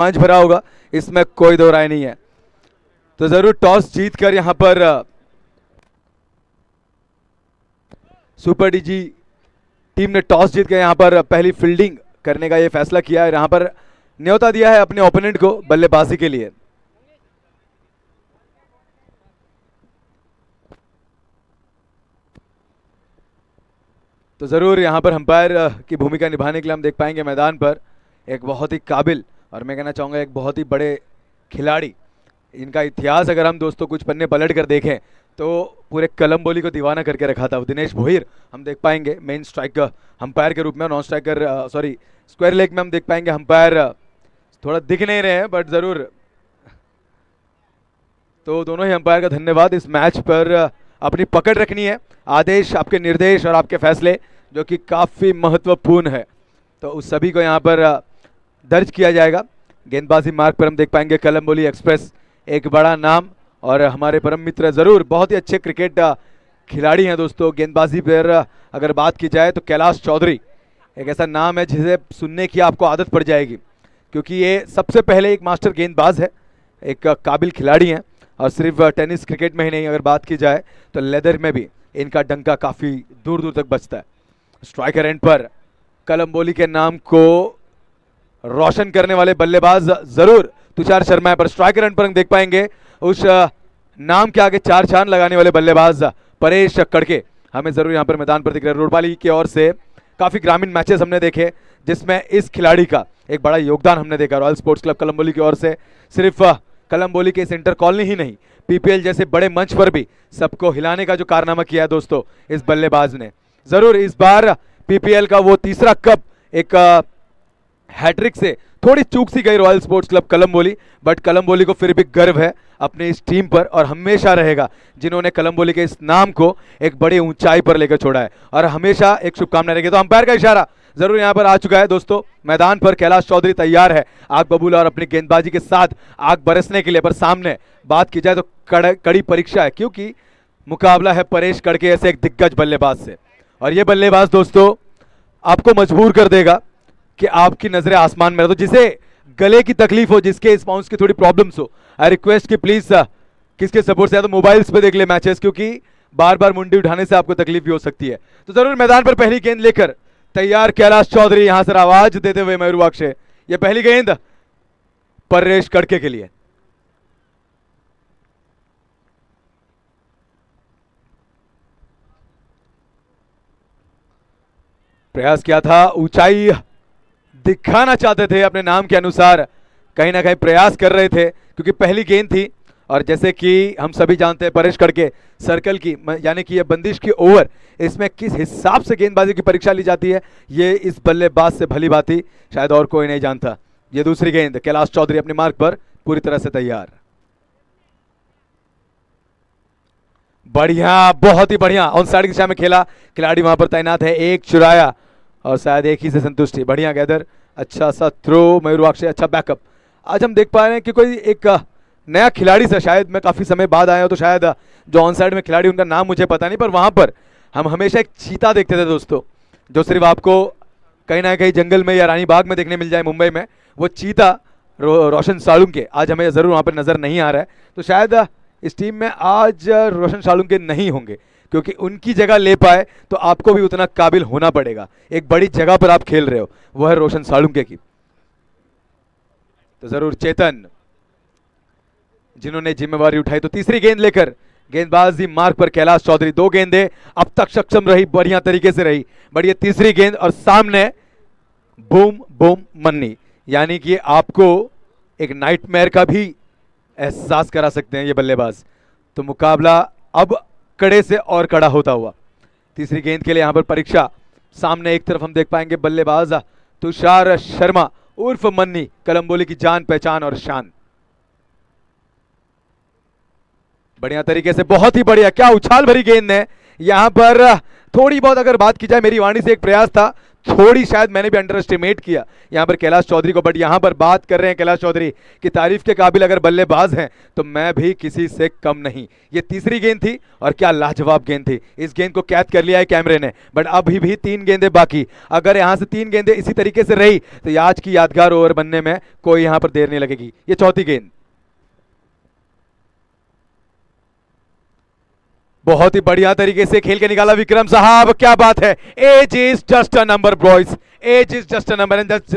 रोमांच भरा होगा, इसमें कोई दो राय नहीं है। तो जरूर टॉस जीतकर यहां पर सुपर डीजी टीम ने टॉस जीत के यहां पर पहली फील्डिंग करने का यह फैसला किया है। यहां पर न्योता दिया है अपने ओपोनेंट को बल्लेबाजी के लिए। तो जरूर यहां पर अंपायर की भूमिका निभाने के लिए हम देख पाएंगे मैदान पर एक बहुत ही काबिल और मैं कहना चाहूंगा एक बहुत ही बड़े खिलाड़ी। इनका इतिहास अगर हम दोस्तों कुछ पन्ने पलट कर देखें तो पूरे कलम्बोली को दीवाना करके रखा था। दिनेश भोईर हम देख पाएंगे मेन स्ट्राइकर अंपायर के रूप में, non striker sorry square leg में हम देख पाएंगे अंपायर थोड़ा दिख नहीं रहे हैं, बट जरूर तो दोनों ही अंपायर का धन्यवाद। इस मैच पर अपनी पकड़ रखनी है, आदेश आपके निर्देश और आपके फैसले जो कि काफी महत्वपूर्ण है, तो उस सभी को यहाँ पर दर्ज किया जाएगा। गेंदबाजी मार्ग पर हम देख पाएंगे कलम्बोली एक्सप्रेस, एक बड़ा नाम और हमारे परम मित्र, जरूर बहुत ही अच्छे क्रिकेट खिलाड़ी हैं दोस्तों। गेंदबाजी पर अगर बात की जाए तो कैलाश चौधरी एक ऐसा नाम है जिसे सुनने की आपको आदत पड़ जाएगी, क्योंकि ये सबसे पहले एक मास्टर गेंदबाज है, एक काबिल खिलाड़ी हैं और सिर्फ टेनिस क्रिकेट में ही नहीं, अगर बात की जाए तो लेदर में भी इनका डंका काफ़ी दूर दूर तक बजता है। स्ट्राइकर एंड पर कलम्बोली के नाम को रोशन करने वाले बल्लेबाज जरूर तुषार शर्मा है, पर स्ट्राइकर एंड पर हम देख पाएंगे उस नाम के आगे चार चांद लगाने वाले बल्लेबाज परेश कड़के हमें जरूर यहाँ पर मैदान पर दिख रहे हैं। रोडवाली की ओर से काफ़ी ग्रामीण मैचेस हमने देखे जिसमें इस खिलाड़ी का एक बड़ा योगदान हमने देखा। रॉयल स्पोर्ट्स क्लब कलम्बोली की ओर से सिर्फ कलम्बोली के सेंटर कॉलोनी ही नहीं, पीपीएल जैसे बड़े मंच पर भी सबको हिलाने का जो कारनामा किया है दोस्तों इस बल्लेबाज ने। जरूर इस बार पीपीएल का वो तीसरा कप एक हैट्रिक से थोड़ी चूक सी गई royal sports club Kalamboli, but Kalamboli को फिर भी गर्व है अपनी इस टीम पर और हमेशा रहेगा जिन्होंने कलम्बोली के इस नाम को एक बड़ी ऊंचाई पर लेकर छोड़ा है, और हमेशा एक शुभकामना रहेगी। तो अंपायर का इशारा जरूर यहां पर आ चुका है दोस्तों। मैदान पर कैलाश चौधरी तैयार है आग बबूला और अपनी गेंदबाजी के साथ आग बरसने के लिए, पर सामने बात की जाए तो कड़ी परीक्षा है, क्योंकि मुकाबला है परेश कड़के ऐसे एक दिग्गज बल्लेबाज से, और ये बल्लेबाज दोस्तों आपको मजबूर कर देगा कि आपकी नजरें आसमान में रहो। जिसे गले की तकलीफ हो, जिसके स्पाउंस की थोड़ी प्रॉब्लम्स हो, आई रिक्वेस्ट कि प्लीज किसके सपोर्ट से या तो मोबाइल्स पे देख ले मैचेस, क्योंकि बार बार मुंडी उठाने से आपको तकलीफ भी हो सकती है। तो जरूर मैदान पर पहली गेंद लेकर तैयार कैलाश चौधरी, यहां से आवाज देते हुए मयूरवाक्ष, ये पहली गेंद परेश कड़के के लिए। प्रयास किया था, ऊंचाई दिखाना चाहते थे अपने नाम के अनुसार, कहीं ना कहीं प्रयास कर रहे थे क्योंकि पहली गेंद थी, और जैसे कि हम सभी जानते हैं परेश कड़के सर्कल की यानी कि ये बंदिश की ओवर, इसमें किस हिसाब से गेंदबाजी की परीक्षा ली जाती है ये इस बल्लेबाज से भली भांति शायद और कोई नहीं जानता। ये दूसरी गेंद, कैलाश चौधरी अपने मार्ग पर पूरी तरह से तैयार। बढ़िया, बहुत ही बढ़िया, ऑन साइड की दिशा में खेला, खिलाड़ी वहां पर तैनात है, एक चुराया और शायद एक ही से संतुष्टि। बढ़िया गैदर, अच्छा सा थ्रो मयूरवाक्ष, अच्छा बैकअप। आज हम देख पा रहे हैं कि कोई एक नया खिलाड़ी से, शायद मैं काफी समय बाद आया हूं तो शायद जो ऑन साइड में खिलाड़ी उनका नाम मुझे पता नहीं, पर वहां पर हम हमेशा एक चीता देखते थे दोस्तों, जो सिर्फ आपको कहीं ना कहीं जंगल में या रानी बाग में देखने मिल जाए मुंबई में, वो चीता रोशन साळुंके आज हमें जरूर वहां पर नजर नहीं आ रहा है। तो शायद इस टीम में आज रोशन साळुंके नहीं होंगे, क्योंकि उनकी जगह ले पाए तो आपको भी उतना काबिल होना पड़ेगा। एक बड़ी जगह पर आप खेल रहे हो, वो है रोशन साळुंके की। तो जरूर चेतन जिन्होंने जिम्मेवारी उठाई, तो तीसरी गेंद लेकर गेंदबाजी मार्ग पर कैलाश चौधरी। दो गेंदें अब तक सक्षम रही, बढ़िया तरीके से रही, बट ये तीसरी गेंद और सामने बूम बूम मन्नी, यानी कि आपको एक नाइटमेयर का भी एहसास करा सकते हैं ये बल्लेबाज। तो मुकाबला अब कड़े से और कड़ा होता हुआ। तीसरी गेंद के लिए यहां पर परीक्षा, सामने एक तरफ हम देख पाएंगे बल्लेबाज तुषार शर्मा उर्फ मन्नी, कलम्बोली की जान पहचान और शान। बढ़िया तरीके से, बहुत ही बढ़िया, क्या उछाल भरी गेंद है। यहां पर थोड़ी बहुत अगर बात की जाए, मेरी वाणी से एक प्रयास था थोड़ी शायद मैंने भी अंडर एस्टिमेट किया यहाँ पर कैलाश चौधरी को, बट यहाँ पर बात कर रहे हैं कैलाश चौधरी कि तारीफ के काबिल अगर बल्लेबाज हैं तो मैं भी किसी से कम नहीं। ये तीसरी गेंद थी और क्या लाजवाब गेंद थी, इस गेंद को कैद कर लिया है कैमरे ने, बट अभी भी 3 गेंदें बाकी। अगर यहाँ से 3 गेंदें इसी तरीके से रही तो आज की यादगार ओवर बनने में कोई यहाँ पर देर नहीं लगेगी। ये चौथी गेंद बहुत ही बढ़िया तरीके से खेल के निकाला विक्रम साहब, क्या बात है। Age is just a number boys, age is just a number and just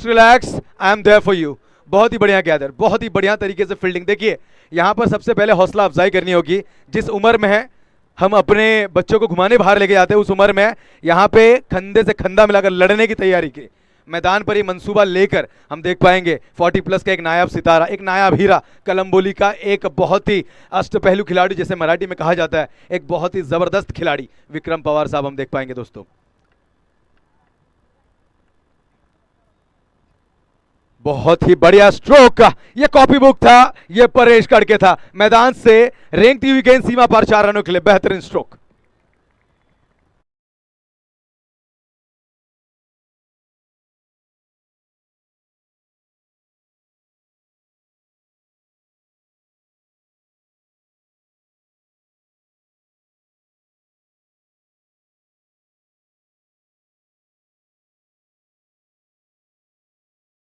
relax, I am there for you. बहुत ही बढ़िया गैदर, बहुत ही बढ़िया तरीके से फील्डिंग। देखिए यहां पर सबसे पहले हौसला अफजाई करनी होगी। जिस उम्र में है हम अपने बच्चों को घुमाने बाहर लेके जाते हैं, उस उम्र में यहां पे खंधे से खंधा मिलाकर लड़ने की तैयारी की। मैदान पर ये मंसूबा लेकर हम देख पाएंगे 40+ का एक नायाब सितारा, एक नायाब हीरा, कलम्बोली का एक बहुत ही अष्टपहलू खिलाड़ी जैसे मराठी में कहा जाता है, एक बहुत ही जबरदस्त खिलाड़ी विक्रम पवार साहब हम देख पाएंगे दोस्तों। बहुत ही बढ़िया स्ट्रोक, ये कॉपी बुक था, ये परेश करके था। मैदान से रेंगती हुई गेंद सीमा पर 4 रनों के लिए बेहतरीन स्ट्रोक।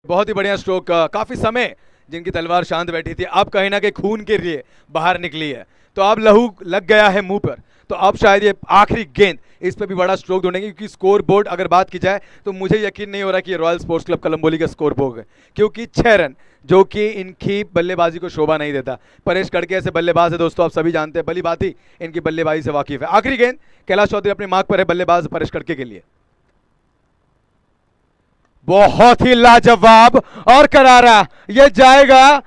बहुत ही बढ़िया स्ट्रोक, काफी समय जिनकी तलवार शांत बैठी थी अब कहीं ना कहीं खून के लिए बाहर निकली है, तो अब लहू लग गया है मुंह पर, तो अब शायद ये आखिरी गेंद इस पे भी बड़ा स्ट्रोक ढूंढेंगे। क्योंकि स्कोर बोर्ड अगर बात की जाए तो मुझे यकीन नहीं हो रहा कि ये रॉयल स्पोर्ट्स क्लब कलम्बोली का स्कोर बोर्ड है, क्योंकि 6 रन जो कि इनकी बल्लेबाजी को शोभा नहीं देता। परेश कड़के ऐसे बल्लेबाज है दोस्तों, आप सभी जानते हैं, भली बात ही इनकी बल्लेबाजी से वाकिफ है। आखिरी गेंद कैलाश चौधरी अपने मार्क पर है, बल्लेबाज परेश कड़के के लिए। बहुत ही लाजवाब और करारा, यह जाएगा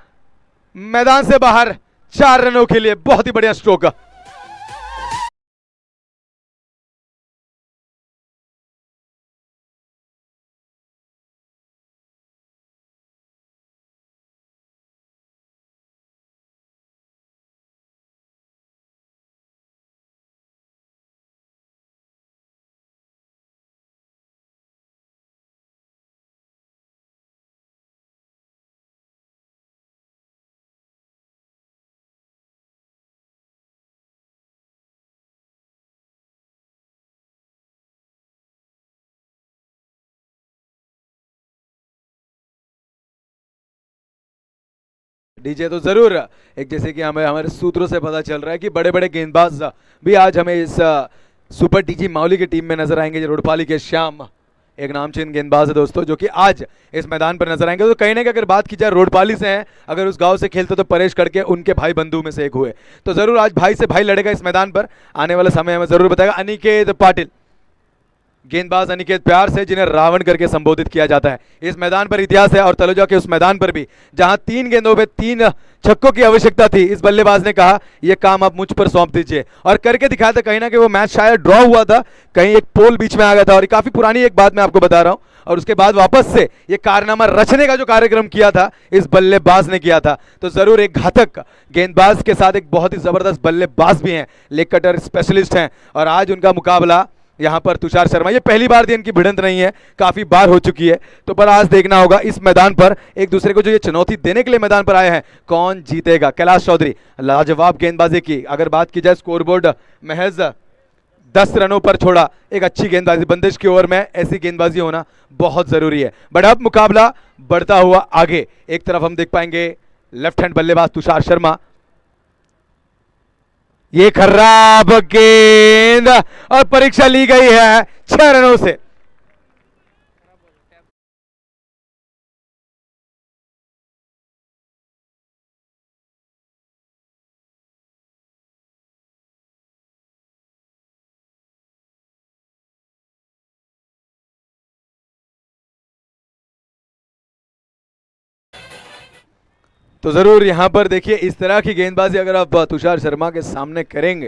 मैदान से बाहर 4 रनों के लिए। बहुत ही बढ़िया स्ट्रोक। डीजे तो जरूर एक, जैसे कि हमें हमारे सूत्रों से पता चल रहा है कि बड़े बड़े गेंदबाज भी आज हमें इस सुपर डीजी माउली की टीम में नजर आएंगे। रोडपाली के श्याम एक नामचीन गेंदबाज है दोस्तों, जो कि आज इस मैदान पर नजर आएंगे। तो कहीं ना कहीं अगर बात की जाए रोडपाली से हैं, अगर उस गांव से खेलते तो परेश करके उनके भाई बंधु में से एक हुए, तो जरूर आज भाई से भाई लड़ेगा इस मैदान पर। आने वाला समय हमें जरूर बताएगा। अनिकेत पाटिल गेंदबाज अनिकेत प्यार से, जिन्हें रावण करके संबोधित किया जाता है। इस मैदान पर इतिहास है, और तलोजा के उस मैदान पर भी जहां 3 गेंदों पे 3 छक्कों की आवश्यकता थी, इस बल्लेबाज ने कहा यह काम आप मुझ पर सौंप दीजिए, और करके दिखाया था। कहीं ना कहीं वो मैच शायद ड्रॉ हुआ था, कहीं एक पोल बीच में आ गया था, और काफी पुरानी एक बात मैं आपको बता रहा हूं, और उसके बाद वापस से ये कारनामा रचने का जो कार्यक्रम किया था इस बल्लेबाज ने किया था। तो जरूर एक घातक गेंदबाज के साथ एक बहुत ही जबरदस्त बल्लेबाज भी हैं, लेग कटर स्पेशलिस्ट हैं, और आज उनका मुकाबला यहां पर तुषार शर्मा। ये पहली बार इनकी भिड़ंत नहीं है, काफी बार हो चुकी है, तो पर आज देखना होगा इस मैदान पर एक दूसरे को जो ये चुनौती देने के लिए मैदान पर आए हैं, कौन जीतेगा। कैलाश चौधरी लाजवाब गेंदबाजी की, अगर बात की जाए स्कोरबोर्ड महज 10 रनों पर छोड़ा, एक अच्छी गेंदबाजी। बंदिश की ओवर में ऐसी गेंदबाजी होना बहुत जरूरी है। बट अब मुकाबला बढ़ता हुआ आगे, एक तरफ हम देख पाएंगे लेफ्ट हैंड बल्लेबाज तुषार शर्मा, ये खराब गेंद और परीक्षा ली गई है 6 रनों से। तो जरूर यहां पर देखिए, इस तरह की गेंदबाजी अगर आप तुषार शर्मा के सामने करेंगे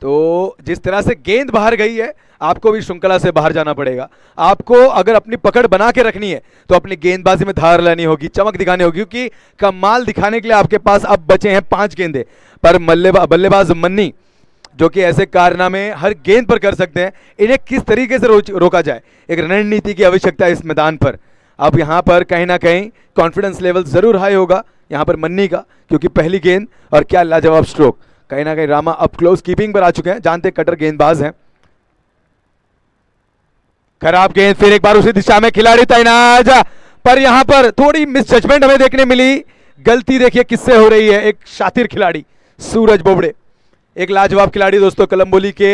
तो जिस तरह से गेंद बाहर गई है, आपको भी श्रृंखला से बाहर जाना पड़ेगा। आपको अगर अपनी पकड़ बना के रखनी है तो अपनी गेंदबाजी में धार लानी होगी, चमक दिखानी होगी, क्योंकि कमाल दिखाने के लिए आपके पास अब बचे हैं 5 गेंदे। पर बल्लेबाज मन्नी जो कि ऐसे कारनामे हर गेंद पर कर सकते हैं, इन्हें किस तरीके से रोका जाए, एक रणनीति की आवश्यकता है इस मैदान पर। अब यहाँ पर कहीं ना कहीं कॉन्फिडेंस लेवल जरूर हाई होगा यहाँ पर मन्नी का, क्योंकि पहली गेंद और क्या लाजवाब स्ट्रोक। कहीं ना कहीं रामा अब क्लोज कीपिंग पर आ चुके हैं, जानते कटर गेंदबाज हैं। खराब गेंद, फिर एक बार उसी दिशा में खिलाड़ी तैनात, पर यहां पर थोड़ी मिस जजमेंट हमें देखने मिली। गलती देखिए किससे हो रही है, एक शातिर खिलाड़ी सूरज बोबड़े, एक लाजवाब खिलाड़ी दोस्तों, कोलंबोली के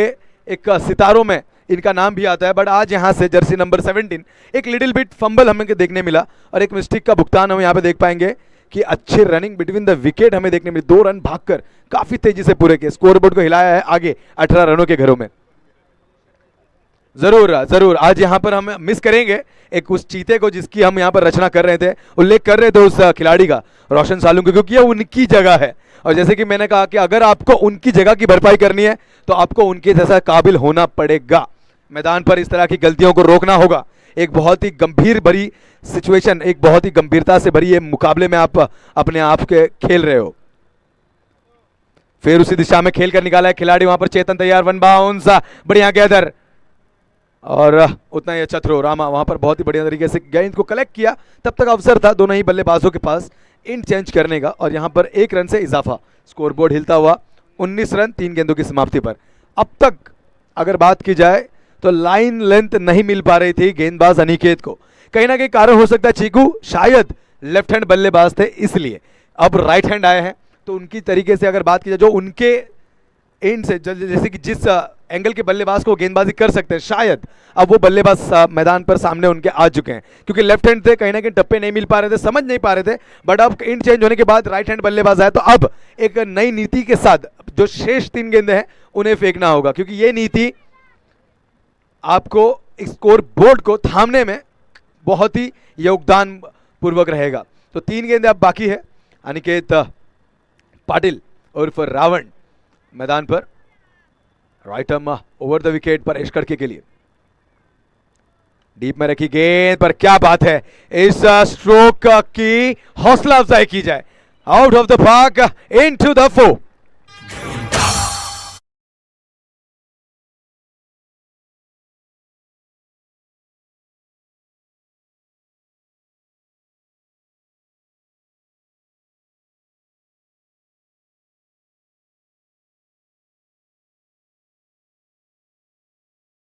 एक सितारों में इनका नाम भी आता है। बट आज यहां से जर्सी नंबर 17 एक लिटिल बिट फंबल हमें देखने मिला और एक मिस्टेक का भुगतान हम यहां पे देख पाएंगे कि अच्छी रनिंग बिटवीन द विकेट हमें देखने मिली। 2 रन भागकर काफी तेजी से पूरे किए, स्कोरबोर्ड को हिलाया है आगे 18 रनों के घरों में। जरूर जरूर आज यहां पर हम मिस करेंगे एक उस चीते को जिसकी हम यहां पर रचना कर रहे थे, उल्लेख कर रहे थे उस खिलाड़ी का, रोशन सालुंके, क्योंकि ये उनकी जगह है। और जैसे कि मैंने कहा कि अगर आपको उनकी जगह की भरपाई करनी है तो आपको उनके जैसा काबिल होना पड़ेगा। मैदान पर इस तरह की गलतियों को रोकना होगा। एक बहुत ही गंभीर भरी सिचुएशन, एक बहुत ही गंभीरता से भरी ये मुकाबले में आप अपने आप के खेल रहे हो। फिर उसी दिशा में खेल कर निकाला है खिलाड़ी, वहां पर चेतन तैयार, वन बाउंस, बढ़िया गैदर और उतना ही अच्छा थ्रो। रामा वहां पर बहुत ही बढ़िया तरीके से गेंद को कलेक्ट किया। तब तक अवसर था दोनों ही बल्लेबाजों के पास इंड चेंज करने का और यहां पर 1 रन से इजाफा, स्कोरबोर्ड हिलता हुआ 19 रन 3 गेंदों की समाप्ति पर। अब तक अगर बात की जाए तो लाइन लेंथ नहीं मिल पा रही थी गेंदबाज अनिकेत को। कहीं ना कहीं कारण हो सकता है चीकू शायद लेफ्ट हैंड बल्लेबाज थे इसलिए, अब राइट हैंड आए हैं तो उनकी तरीके से अगर बात की जाए जो उनके एंड से जैसे कि जिस एंगल के बल्लेबाज को गेंदबाजी कर सकते हैं, शायद अब वो बल्लेबाज मैदान पर सामने उनके आ चुके हैं, क्योंकि लेफ्ट हैंड थे, कहीं ना कहीं टप्पे नहीं मिल पा रहे थे, समझ नहीं पा रहे थे। बट अब एंड चेंज होने के बाद राइट हैंड बल्लेबाज आया तो अब एक नई नीति के साथ जो शेष 3 गेंदें हैं उन्हें फेंकना होगा, क्योंकि ये नीति आपको स्कोर बोर्ड को थामने में बहुत ही योगदान पूर्वक रहेगा। तो 3 गेंदें अब बाकी है। अनिकेत पाटिल उर्फ रावण मैदान पर, right arm over the wicket पर एशकड़के के लिए, डीप में रखी गेंद पर क्या बात है, इस स्ट्रोक की हौसला अफजाई की जाए, out of the park into the four.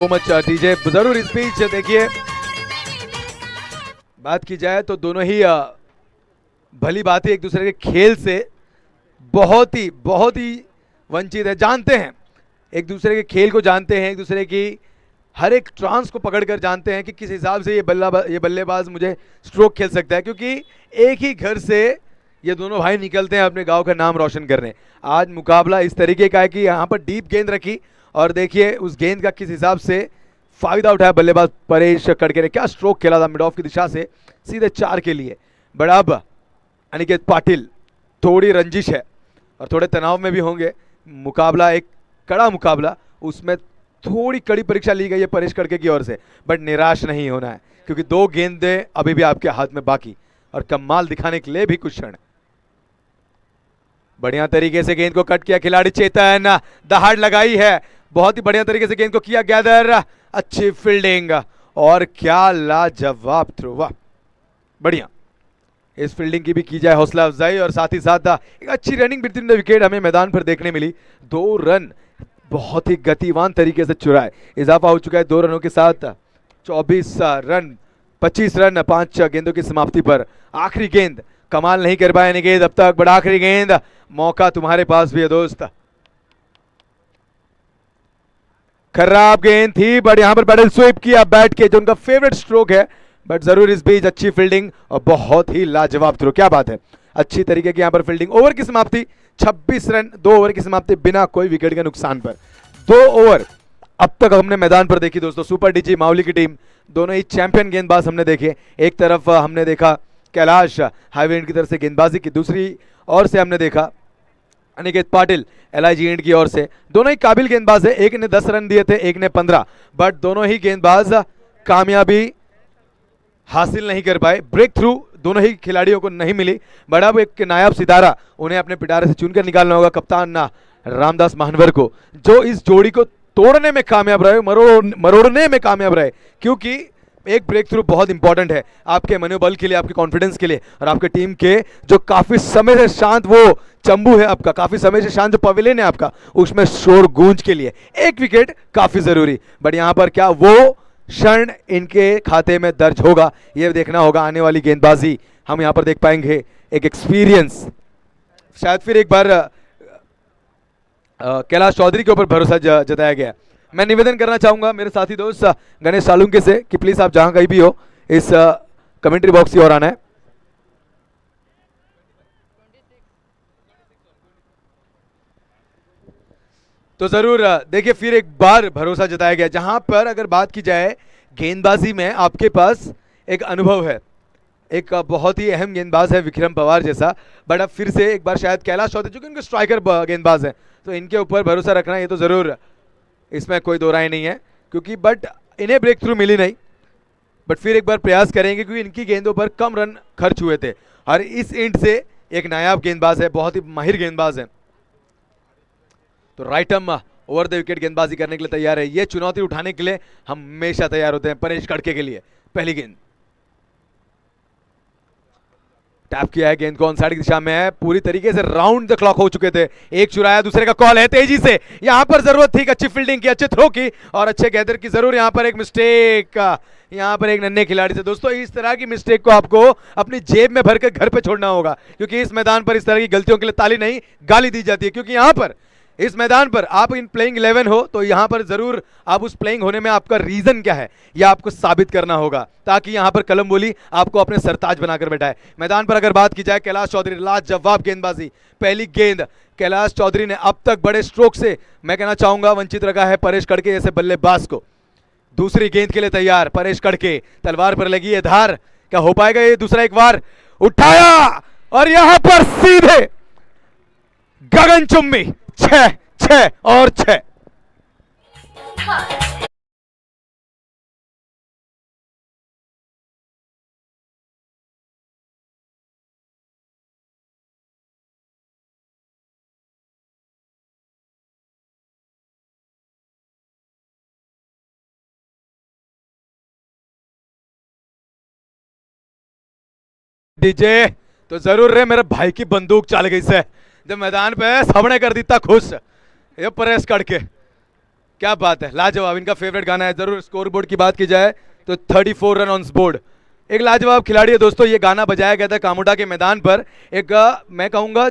Much DJ जरूर इस बीच देखिए बात की जाए तो दोनों ही भली बात है, एक दूसरे के खेल से बहुत ही वंचित है, जानते हैं एक दूसरे के खेल को, जानते हैं एक दूसरे की हर एक ट्रांस को पकड़कर जानते हैं कि किस हिसाब से ये बल्लेबाज मुझे स्ट्रोक खेल सकता है, क्योंकि एक ही घर से ये दोनों भाई निकलते हैं अपने गांव का नाम रोशन करने। आज मुकाबला इस तरीके का है कि यहाँ पर डीप गेंद रखी और देखिए उस गेंद का किस हिसाब से फायदा उठाया बल्लेबाज परेश कड़के ने, क्या स्ट्रोक खेला था मिड ऑफ की दिशा से सीधे 4 के लिए। बड़ा अब अनिकेत पाटिल, थोड़ी रंजिश है और थोड़े तनाव में भी होंगे, मुकाबला एक कड़ा मुकाबला, उसमें थोड़ी कड़ी परीक्षा ली गई है परेश कड़के की ओर से, बट निराश नहीं होना है क्योंकि 2 गेंदें अभी भी आपके हाथ में बाकी और कमाल दिखाने के लिए भी कुछ क्षण। बढ़िया तरीके से गेंद को कट किया खिलाड़ी चेतन, दहाड़ लगाई है, बहुत ही बढ़िया तरीके से गेंद को किया गैदर, अच्छी फील्डिंग और क्या लाजवाब थ्रो, वाह बढ़िया। इस फील्डिंग की भी की जाए हौसला अफजाई और साथ ही साथ एक अच्छी रनिंग बिटवीन द विकेट हमें मैदान पर देखने मिली। 2 रन बहुत ही गतिवान तरीके से चुराए, इजाफा हो चुका है 2 रनों के साथ 24 रन 25 रन 5 गेंदों की समाप्ति पर। आखिरी गेंद कमाल नहीं कर पाए निकेत अब तक, बड़ा आखिरी गेंद, मौका तुम्हारे पास भी है दोस्त। खराब गेंद थी बट यहां पर बैटल स्वीप किया बैट के, जो उनका फेवरेट स्ट्रोक है, बट जरूर इस बीच अच्छी फील्डिंग और बहुत ही लाजवाब थ्रो, क्या बात है, अच्छी तरीके की यहां पर फील्डिंग। ओवर की समाप्ति 26 रन, 2 ओवर की समाप्ति बिना कोई विकेट के नुकसान पर। 2 ओवर अब तक हमने मैदान पर देखी दोस्तों, सुपर डीजी माउली की टीम, दोनों ही चैंपियन गेंदबाज हमने देखे। एक तरफ हमने देखा कैलाश हाईवे एंड की तरफ से गेंदबाजी की, दूसरी ओर से हमने देखा अनिकेत पाटिल एलआईजी एंड की ओर से। दोनों ही काबिल गेंदबाज है, एक ने 10 रन दिए थे, एक ने 15, बट दोनों ही गेंदबाज कामयाबी हासिल नहीं कर पाए, ब्रेक थ्रू दोनों ही खिलाड़ियों को नहीं मिली। बड़ा अब एक नायाब सितारा उन्हें अपने पिटारे से चुनकर निकालना होगा, कप्तान रामदास महानवर को, जो इस जोड़ी को तोड़ने में कामयाब रहे, मरोड़ने में कामयाब रहे, क्योंकि एक ब्रेक थ्रू बहुत इंपॉर्टेंट है आपके मनोबल के लिए, आपके कॉन्फिडेंस के लिए, और आपके टीम के जो काफी समय से शांत वो चंबू है आपका, काफी समय से शांत जो पवेलियन है आपका, उसमें शोर गूंज के लिए एक विकेट काफी जरूरी। बट यहां पर क्या वो क्षण इनके खाते में दर्ज होगा, ये देखना होगा। आने वाली गेंदबाजी हम यहां पर देख पाएंगे, एक एक्सपीरियंस, शायद फिर एक बार कैलाश चौधरी के ऊपर भरोसा जताया गया। मैं निवेदन करना चाहूंगा मेरे साथी दोस्त गणेश सालुंके से कि प्लीज आप जहां कहीं भी हो इस कमेंट्री बॉक्स की ओर आना है। तो जरूर देखिए फिर एक बार भरोसा जताया गया, जहां पर अगर बात की जाए गेंदबाजी में आपके पास एक अनुभव है, एक बहुत ही अहम गेंदबाज है विक्रम पवार जैसा, बट अब फिर से एक बार शायद कैलाश चौधरी, जो कि उनके स्ट्राइकर गेंदबाज हैं, तो इनके ऊपर भरोसा रखना ये तो जरूर, इसमें कोई दो राय नहीं है, क्योंकि बट इन्हें ब्रेक थ्रू मिली नहीं, बट फिर एक बार प्रयास करेंगे, क्योंकि इनकी गेंदों पर कम रन खर्च हुए थे, और इस एंड से एक नायाब गेंदबाज है, बहुत ही माहिर गेंदबाज है, तो राइट हम ओवर द विकेट गेंदबाजी करने के लिए तैयार है। ये चुनौती उठाने के लिए हम हमेशा तैयार होते हैं। परेश कड़के के लिए पहली गेंद, टैप किया है, गेंद को ऑन साइड की दिशा में है, पूरी तरीके से राउंड द क्लॉक हो चुके थे, एक चुराया, दूसरे का कॉल है, तेजी से यहां पर जरूरत थी, अच्छी फील्डिंग की, अच्छे थ्रो की, और अच्छे गैदर की, जरूर यहां पर एक मिस्टेक, यहां पर एक नन्हे खिलाड़ी से। दोस्तों इस तरह की मिस्टेक को आपको अपनी जेब में भरकर घर पे छोड़ना होगा, क्योंकि इस मैदान पर इस तरह की गलतियों के लिए ताली नहीं गाली दी जाती है, क्योंकि यहां पर इस मैदान पर आप इन प्लेइंग 11 हो, तो यहां पर जरूर आप उस प्लेइंग होने में आपका रीजन क्या है यह आपको साबित करना होगा, ताकि यहां पर कलम बोली आपको अपने सरताज बनाकर बैठाए। मैदान पर अगर बात की जाए, कैलाश चौधरी लाजवाब गेंदबाजी, पहली गेंद कैलाश चौधरी ने अब तक बड़े स्ट्रोक से मैं कहना चाहूंगा वंचित रखा है परेश कड़के जैसे बल्लेबाज को। दूसरी गेंद के लिए तैयार परेश कड़के, तलवार पर लगी है धार, क्या हो पाएगा ये दूसरा, एक बार उठाया और यहां पर सीधे गगनचुंबी, 6 6 और 6। डीजे तो जरूर रे मेरे भाई की बंदूक चल गई से, जब मैदान पे सबने कर दिता खुश, ये परेश कड़के, क्या बात है, लाजवाब, इनका फेवरेट गाना है। जरूर स्कोर बोर्ड की बात की जाए तो 34 रन ऑन बोर्ड, एक लाजवाब खिलाड़ी है दोस्तों। ये गाना बजाया गया था कामुडा के मैदान पर, एक मैं कहूंगा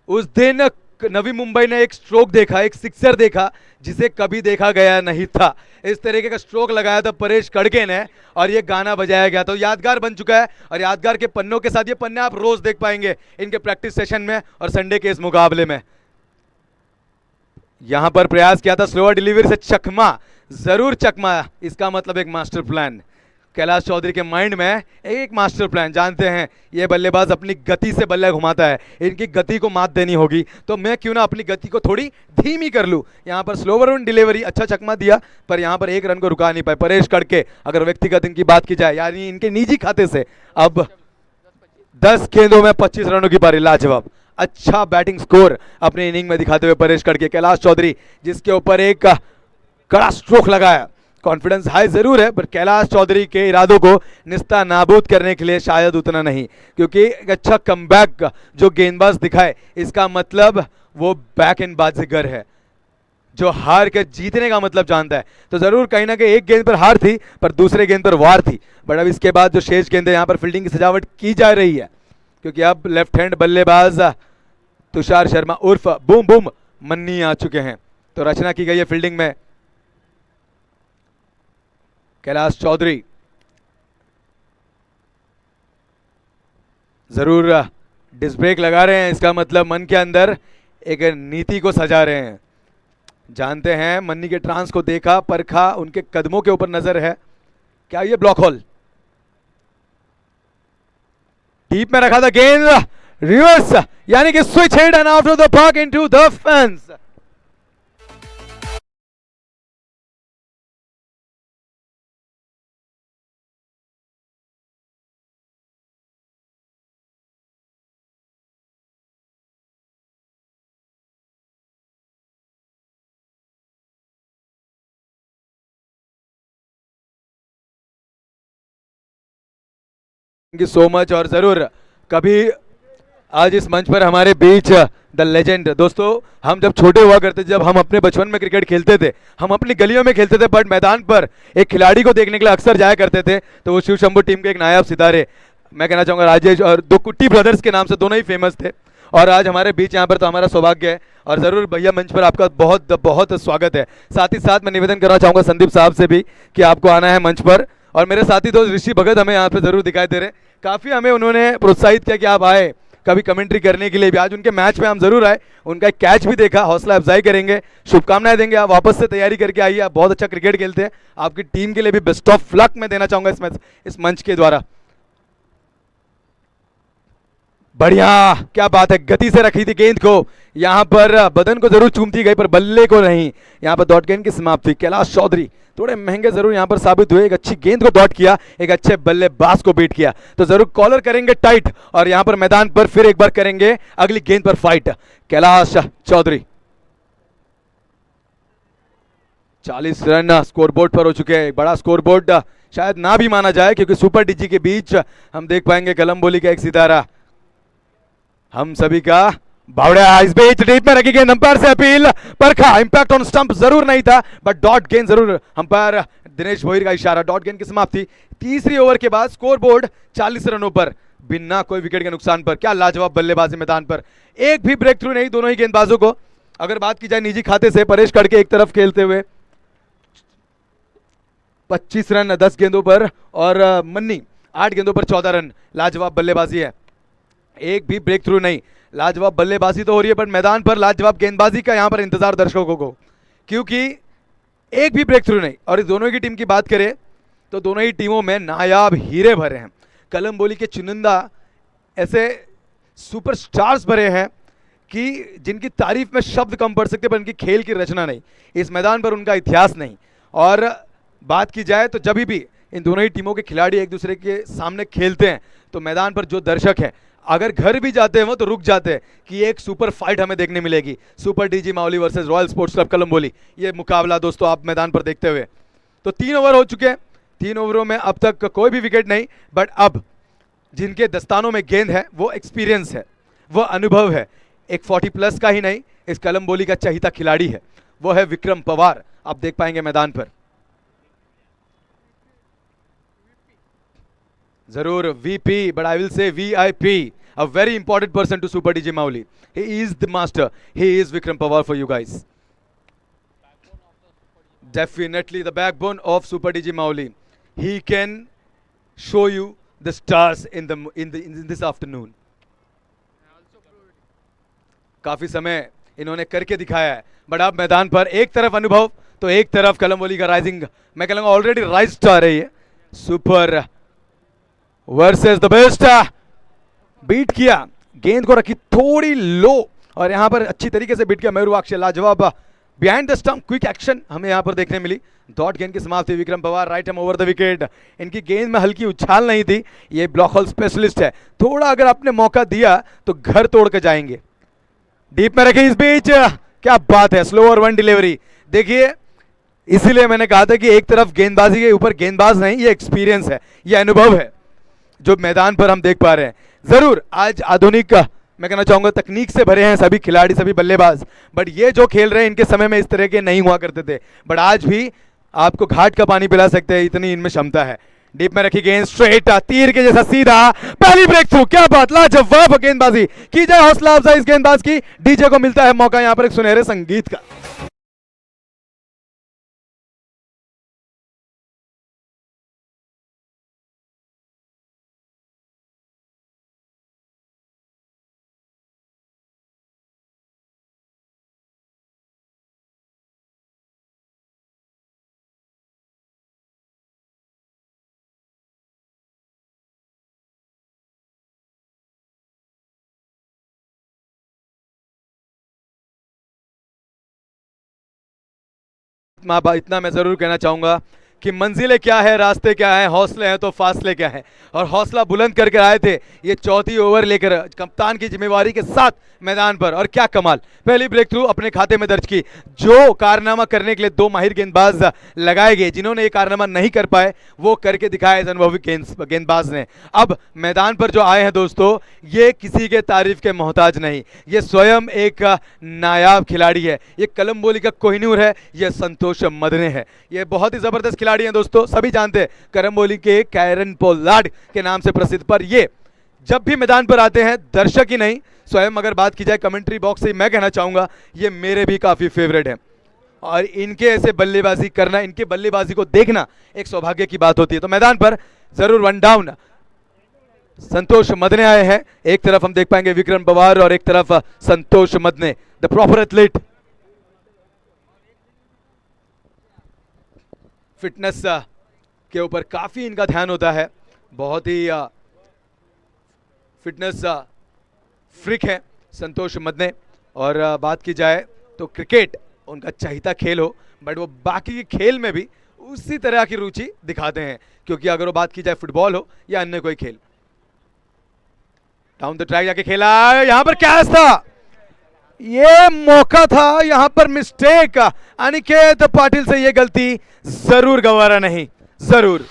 उस दिन नवी मुंबई ने एक स्ट्रोक देखा, एक सिक्सर देखा जिसे कभी देखा गया नहीं था, इस तरीके का स्ट्रोक लगाया था परेश कड़के ने, और ये गाना बजाया गया, तो यादगार बन चुका है, और यादगार के पन्नों के साथ ये पन्ने आप रोज देख पाएंगे इनके प्रैक्टिस सेशन में और संडे के इस मुकाबले में। यहां पर प्रयास किया था स्लोअर डिलीवरी से चकमा, जरूर चकमा, इसका मतलब एक मास्टर प्लान कैलाश चौधरी के माइंड में, एक मास्टर प्लान। जानते हैं ये बल्लेबाज अपनी गति से बल्ला घुमाता है, इनकी गति को मात देनी होगी, तो मैं क्यों ना अपनी गति को थोड़ी धीमी कर लूं। यहां पर स्लोअर ऑन डिलीवरी, अच्छा चकमा दिया, पर यहां पर एक रन को रुका नहीं पाए परेश कड़के। अगर व्यक्तिगत इनकी बात की जाए, यानी इनके निजी खाते से, अब 10 गेंदों में 25 रनों की पारी, लाजवाब, अच्छा बैटिंग स्कोर अपने इनिंग में दिखाते हुए परेश कड़के। कैलाश चौधरी जिसके ऊपर एक कड़ा स्ट्रोक लगाया, कॉन्फिडेंस हाई जरूर है, पर कैलाश चौधरी के इरादों को निस्ता नाबूद करने के लिए शायद उतना नहीं, क्योंकि एक अच्छा कमबैक जो गेंदबाज दिखाए, इसका मतलब वो बैक एंड बाजीगर है, जो हार के जीतने का मतलब जानता है। तो जरूर कहीं ना कहीं एक गेंद पर हार थी, पर दूसरे गेंद पर वार थी, बट अब इसके बाद जो शेष गेंद है यहां पर फील्डिंग की सजावट की जा रही है, क्योंकि अब लेफ्ट हैंड बल्लेबाज तुषार शर्मा उर्फ बूम बूम मन्नी आ चुके हैं, तो रचना की गई है फील्डिंग में। कैलाश चौधरी जरूर डिस्क ब्रेक लगा रहे हैं, इसका मतलब मन के अंदर एक नीति को सजा रहे हैं। जानते हैं मन्नी के ट्रांस को देखा परखा, उनके कदमों के ऊपर नजर है, क्या ये ब्लॉक होल, डीप में रखा था गेंद, रिवर्स यानी कि switch hit and out of the park into the fence. Thank you so much. और जरूर कभी आज इस मंच पर हमारे बीच द लेजेंड दोस्तों, हम जब छोटे हुआ करते थे, जब हम अपने बचपन में क्रिकेट खेलते थे, हम अपनी गलियों में खेलते थे, बट मैदान पर एक खिलाड़ी को देखने के लिए अक्सर जाया करते थे, तो वो शिव शंभू टीम के एक नायाब सितारे, मैं कहना चाहूंगा राजेश और दो कुट्टी ब्रदर्स के नाम से दोनों ही फेमस थे, और आज हमारे बीच यहाँ पर, तो हमारा सौभाग्य है। और जरूर भैया मंच पर आपका बहुत बहुत स्वागत है। साथ ही साथ मैं निवेदन करना चाहूंगा संदीप साहब से भी कि आपको आना है मंच पर। और मेरे साथी दोस्त ऋषि भगत हमें यहाँ पे जरूर दिखाई दे रहे हैं, काफी हमें उन्होंने प्रोत्साहित किया कि आप आए कभी कमेंट्री करने के लिए भी। आज उनके मैच में हम जरूर आए, उनका एक कैच भी देखा, हौसला अफजाई करेंगे, शुभकामनाएं देंगे। आप वापस से तैयारी करके आइए, आप बहुत अच्छा क्रिकेट खेलते हैं, आपकी टीम के लिए भी बेस्ट ऑफ लक मैं देना चाहूंगा इस मंच के द्वारा। बढ़िया, क्या बात है, गति से रखी थी गेंद को, यहां पर बदन को जरूर चूमती गई पर बल्ले को नहीं। यहां पर डॉट गेंद की समाप्ति। कैलाश चौधरी थोड़े महंगे जरूर यहां पर साबित हुए, एक अच्छी गेंद को डॉट किया, एक अच्छे बल्लेबाज को बीट किया, तो जरूर कॉलर करेंगे टाइट, और यहां पर मैदान पर फिर एक बार करेंगे अगली गेंद पर fight. Kailash Chaudhary 40 run scoreboard पर हो चुके हैं, बड़ा स्कोरबोर्ड शायद ना भी माना जाए, क्योंकि सुपर डीजी के बीच हम देख पाएंगे कलम्बोली का एक सितारा, हम सभी का बावड़ा। इस बीच डीप में रखी गेंद, अंपायर से अपील, परखा, इंपैक्ट ऑन स्टंप जरूर नहीं था, बट डॉट गेंद जरूर, अंपायर दिनेश भोईर का इशारा, डॉट गेंद की समाप्ति। तीसरी ओवर के बाद स्कोरबोर्ड 40 रनों पर, बिना कोई विकेट के नुकसान पर। क्या लाजवाब बल्लेबाजी मैदान पर, एक भी ब्रेक थ्रू नहीं दोनों ही गेंदबाजों को। अगर बात की जाए निजी खाते से, परेश कड़के एक तरफ खेलते हुए 25 रन 10 गेंदों पर, और मन्नी 8 गेंदों पर 14 रन। लाजवाब बल्लेबाजी है, एक भी ब्रेक थ्रू नहीं। लाजवाब बल्लेबाजी तो हो रही है, पर मैदान पर लाजवाब गेंदबाजी का यहां पर इंतजार दर्शकों को, क्योंकि एक भी ब्रेक थ्रू नहीं। और इस दोनों की टीम की बात करें तो दोनों ही टीमों में नायाब हीरे भरे हैं, कलम्बोली के चुनिंदा ऐसे सुपरस्टार्स भरे हैं कि जिनकी तारीफ में शब्द कम पड़ सकते, पर इनकी खेल की रचना नहीं, इस मैदान पर उनका इतिहास नहीं। और बात की जाए तो जब भी इन दोनों ही टीमों के खिलाड़ी एक दूसरे के सामने खेलते हैं, तो मैदान पर जो दर्शक है, अगर घर भी जाते हैं वो तो रुक जाते हैं कि एक सुपर फाइट हमें देखने मिलेगी। Super DG Mauli versus royal sports club Kalamboli, ये मुकाबला दोस्तों आप मैदान पर देखते हुए। तो 3 ओवर हो चुके हैं, 3 ओवरों में अब तक कोई भी विकेट नहीं, बट अब जिनके दस्तानों में गेंद है, वो एक्सपीरियंस है, वो अनुभव है, एक 40 प्लस का ही नहीं, इस कलम्बोली का चहीता खिलाड़ी है, वो है विक्रम पवार। आप देख पाएंगे मैदान पर जरूर VP, but I will say VIP, a very important person to Super DJ Mauli. He is the master. He is Vikram Pawar for you guys. Definitely the backbone of Super DJ Mauli. He can show you the stars in this afternoon. काफी समय इन्होंने करके दिखाया है, but अब मैदान पर एक तरफ अनुभव तो एक तरफ कलम्बोली का राइजिंग, मैं कहूंगा ऑलरेडी राइज स्टार है ये। Super versus the best, beat किया, गेंद को रखी थोड़ी लो, और यहां पर अच्छी तरीके से बीट किया मयूरवाक्ष। लाजवाब behind the stump quick action हमें यहां पर देखने मिली। डॉट गेंद की समाप्ति, Vikram Pawar right ham over the wicket. इनकी गेंद में हल्की उछाल नहीं थी, ये ब्लॉक होल स्पेशलिस्ट है, थोड़ा अगर आपने मौका दिया तो घर तोड़ के जाएंगे। डीप में रखे इस बीच, क्या बात है, स्लो और वन डिलीवरी। देखिए इसीलिए मैंने कहा था कि एक तरफ गेंदबाजी के ऊपर गेंदबाज नहीं, ये एक्सपीरियंस है, ये अनुभव है जो मैदान पर हम देख पा रहे हैं। जरूर आज आधुनिक मैं कहना चाहूंगा तकनीक से भरे हैं सभी खिलाड़ी, सभी बल्लेबाज, बट ये जो खेल रहे हैं इनके समय में इस तरह के नहीं हुआ करते थे, बट आज भी आपको घाट का पानी पिला सकते हैं, इतनी इनमें क्षमता है। डीप में रखी गेंद, स्ट्रेट तीर के जैसा सीधा, पहली ब्रेक थ्रू, क्या बात, लाजवाब गेंदबाजी की जाए, हौसला अफजाई इस गेंदबाज की। डीजे को मिलता है मौका यहां पर एक सुनहरे संगीत का। इतना मैं जरूर कहना चाहूंगा कि मंजिलें क्या है, रास्ते क्या है, हौसले हैं तो फासले क्या है। और हौसला बुलंद करके आए थे ये चौथी ओवर लेकर कप्तान की जिम्मेवारी के साथ मैदान पर, और क्या कमाल, पहली ब्रेक थ्रू अपने खाते में दर्ज की। जो कारनामा करने के लिए दो माहिर गेंदबाज लगाए गए, जिन्होंने ये कारनामा नहीं कर पाए, वो करके दिखाया इस अनुभवी गेंदबाज ने। अब मैदान पर जो आए हैं दोस्तों, ये किसी के तारीफ के मोहताज नहीं, ये स्वयं एक नायाब खिलाड़ी है, ये कलम बोली का कोहिनूर है, ये संतोष मदने है। ये बहुत ही जबरदस्त खिलाड़ी हैं दोस्तों, सभी जानते हैं करम बोली के कैरन पोलार्ड के नाम से प्रसिद्ध, पर ये जब भी मैदान पर आते हैं दर्शक ही नहीं, स्वयं अगर बात की जाए कमेंट्री बॉक्स से, मैं कहना चाहूंगा ये मेरे भी काफी फेवरेट है। और इनके ऐसे बल्लेबाजी करना, इनके बल्लेबाजी को देखना एक सौभाग्य की बात होती है। तो मैदान पर जरूर वन डाउन संतोष मदने आए हैं, एक तरफ हम देख पाएंगे विक्रम पवार और एक तरफ संतोष Madane, the proper athlete. Fitness के ऊपर काफी इनका ध्यान होता है, बहुत ही फिटनेस फ्रिक है संतोष मदने। और बात की जाए तो क्रिकेट उनका चाहता खेल हो, बट वो बाकी के खेल में भी उसी तरह की रुचि दिखाते हैं, क्योंकि अगर वो बात की जाए फुटबॉल हो या अन्य कोई खेल। डाउन द ट्रैक जाके खेला, यहां पर कैच था, ये मौका था, यहां पर मिस्टेक, अनिकेत पाटिल से ये गलती जरूर गवारा नहीं, जरूर।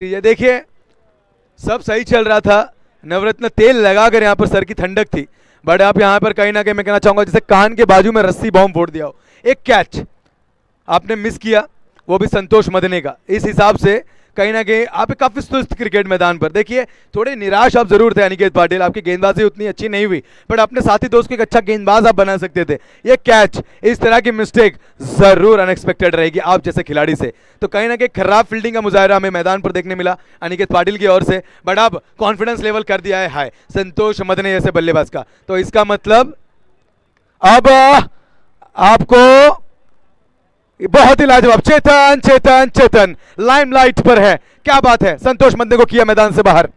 ये देखिए सब सही चल रहा था, नवरत्न तेल लगाकर यहाँ पर सर की ठंडक थी, बट आप यहाँ पर कहीं ना कहीं मैं कहना चाहूंगा जैसे कान के बाजू में रस्सी बॉम्ब फोड़ दिया हो। एक कैच आपने मिस किया, वो भी संतोष मदने का। इस हिसाब से कहीं ना कहीं आप काफी सुस्त क्रिकेट मैदान पर, देखिए थोड़े निराश आप जरूर थे अनिकेत पाटिल, आपकी गेंदबाजी उतनी अच्छी नहीं हुई, बट अपने साथी दोस्त को एक अच्छा गेंदबाज आप बना सकते थे। ये कैच, इस तरह की मिस्टेक जरूर अनएक्सपेक्टेड रहेगी आप जैसे खिलाड़ी से। तो कहीं ना कहीं खराब फील्डिंग का मुजाहरा हमें मैदान पर देखने मिला अनिकेत पाटिल की ओर से, बट अब कॉन्फिडेंस लेवल कर दिया है हाई संतोष मदने जैसे बल्लेबाज का। तो इसका मतलब अब आपको बहुत ही लाजवाब, चेतन चेतन चेतन लाइमलाइट पर है, क्या बात है, संतोष मदने को किया मैदान से बाहर।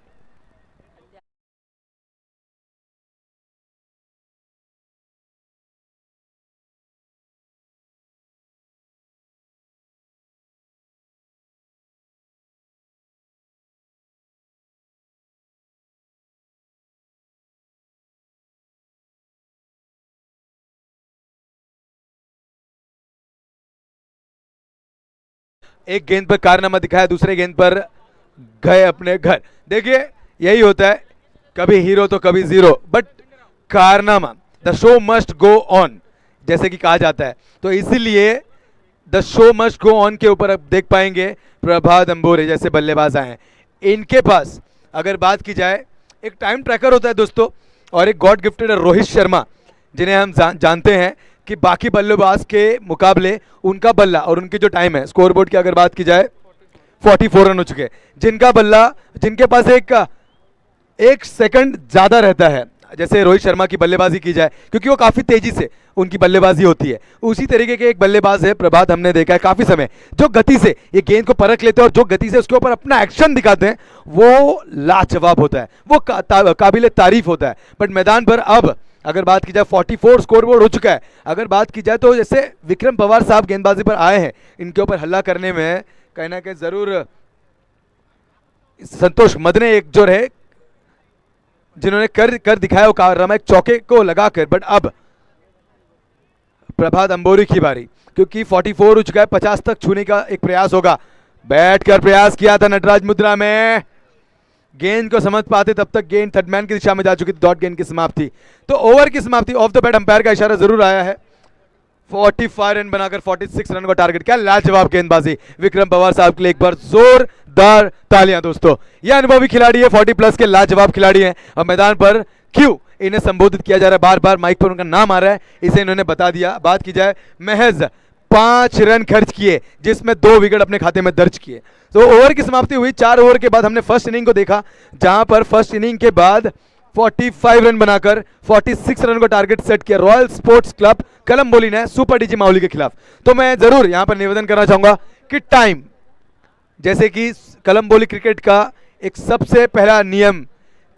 एक गेंद पर कारनामा दिखाया, दूसरे गेंद पर गए अपने घर। देखिए यही होता है, कभी हीरो तो कभी जीरो, बट कारनामा, the show must go on जैसे कि कहा जाता है। तो इसीलिए the show must go on के ऊपर अब देख पाएंगे प्रभात अंबोरे जैसे बल्लेबाज आए हैं। इनके पास अगर बात की जाए एक टाइम ट्रैकर होता है दोस्तों, और एक गॉड गिफ्टेड रोहित शर्मा, जिन्हें हम जानते हैं कि बाकी बल्लेबाज के मुकाबले उनका बल्ला और उनकी जो टाइम है, स्कोर बोर्ड की अगर बात की जाए 44 रन हो चुके, जिनका बल्ला, जिनके पास एक सेकंड ज्यादा रहता है, जैसे रोहित शर्मा की बल्लेबाजी की जाए, क्योंकि वो काफी तेजी से उनकी बल्लेबाजी होती है, उसी तरीके के एक बल्लेबाज है प्रभात, हमने देखा है काफी समय, जो गति से ये गेंद को परख लेते हैं और जो गति से उसके ऊपर अपना एक्शन दिखाते हैं, वो लाजवाब होता है, वो काबिल तारीफ होता है। बट मैदान पर अब अगर बात की जाए 44 स्कोरबोर्ड हो चुका है, अगर बात की जाए तो जैसे विक्रम पवार साहब गेंदबाजी पर आए हैं, इनके ऊपर हल्ला करने में कहीं ना कहीं जरूर संतोष मदने एक जो रहे जिन्होंने कर दिखाया वो कारनामा, एक चौके को लगाकर। बट अब प्रभात अंबोरी की बारी, क्योंकि 44 हो चुका है, 50 तक छूने का एक प्रयास होगा। बैठकर प्रयास किया था नटराज मुद्रा में, गेंद को समझ पाते तब तक गेंद थर्ड मैन की दिशा में जा चुकी थी, डॉट गेंद की समाप्ति। तो ओवर की समाप्ति, ऑफ द बैट अंपायर का इशारा जरूर आया है। 45 रन बनाकर 46 रन का टारगेट, क्या लाजवाब गेंदबाजी विक्रम पवार साहब के लिए, एक बार जोरदार तालियां दोस्तों। ये अनुभवी खिलाड़ी है, 40 प्लस के लाजवाब खिलाड़ी हैं, और मैदान पर क्यों इन्हें संबोधित किया जा रहा है, बार बार माइक पर उनका नाम आ रहा है, इसे इन्होंने बता दिया। बात की जाए महज 5 रन खर्च किए, जिसमें 2 विकेट अपने खाते में दर्ज किए। तो ओवर की समाप्ति हुई। 4 ओवर के बाद हमने फर्स्ट इनिंग को देखा, जहां पर फर्स्ट इनिंग के बाद 45 रन बनाकर 46 रन का टारगेट सेट किया रॉयल स्पोर्ट्स क्लब कलंबोली ने सुपर डीजी माउली के खिलाफ। तो मैं जरूर यहां पर निवेदन करना चाहूंगा कि टाइम, जैसे कि कलंबोली क्रिकेट का एक सबसे पहला नियम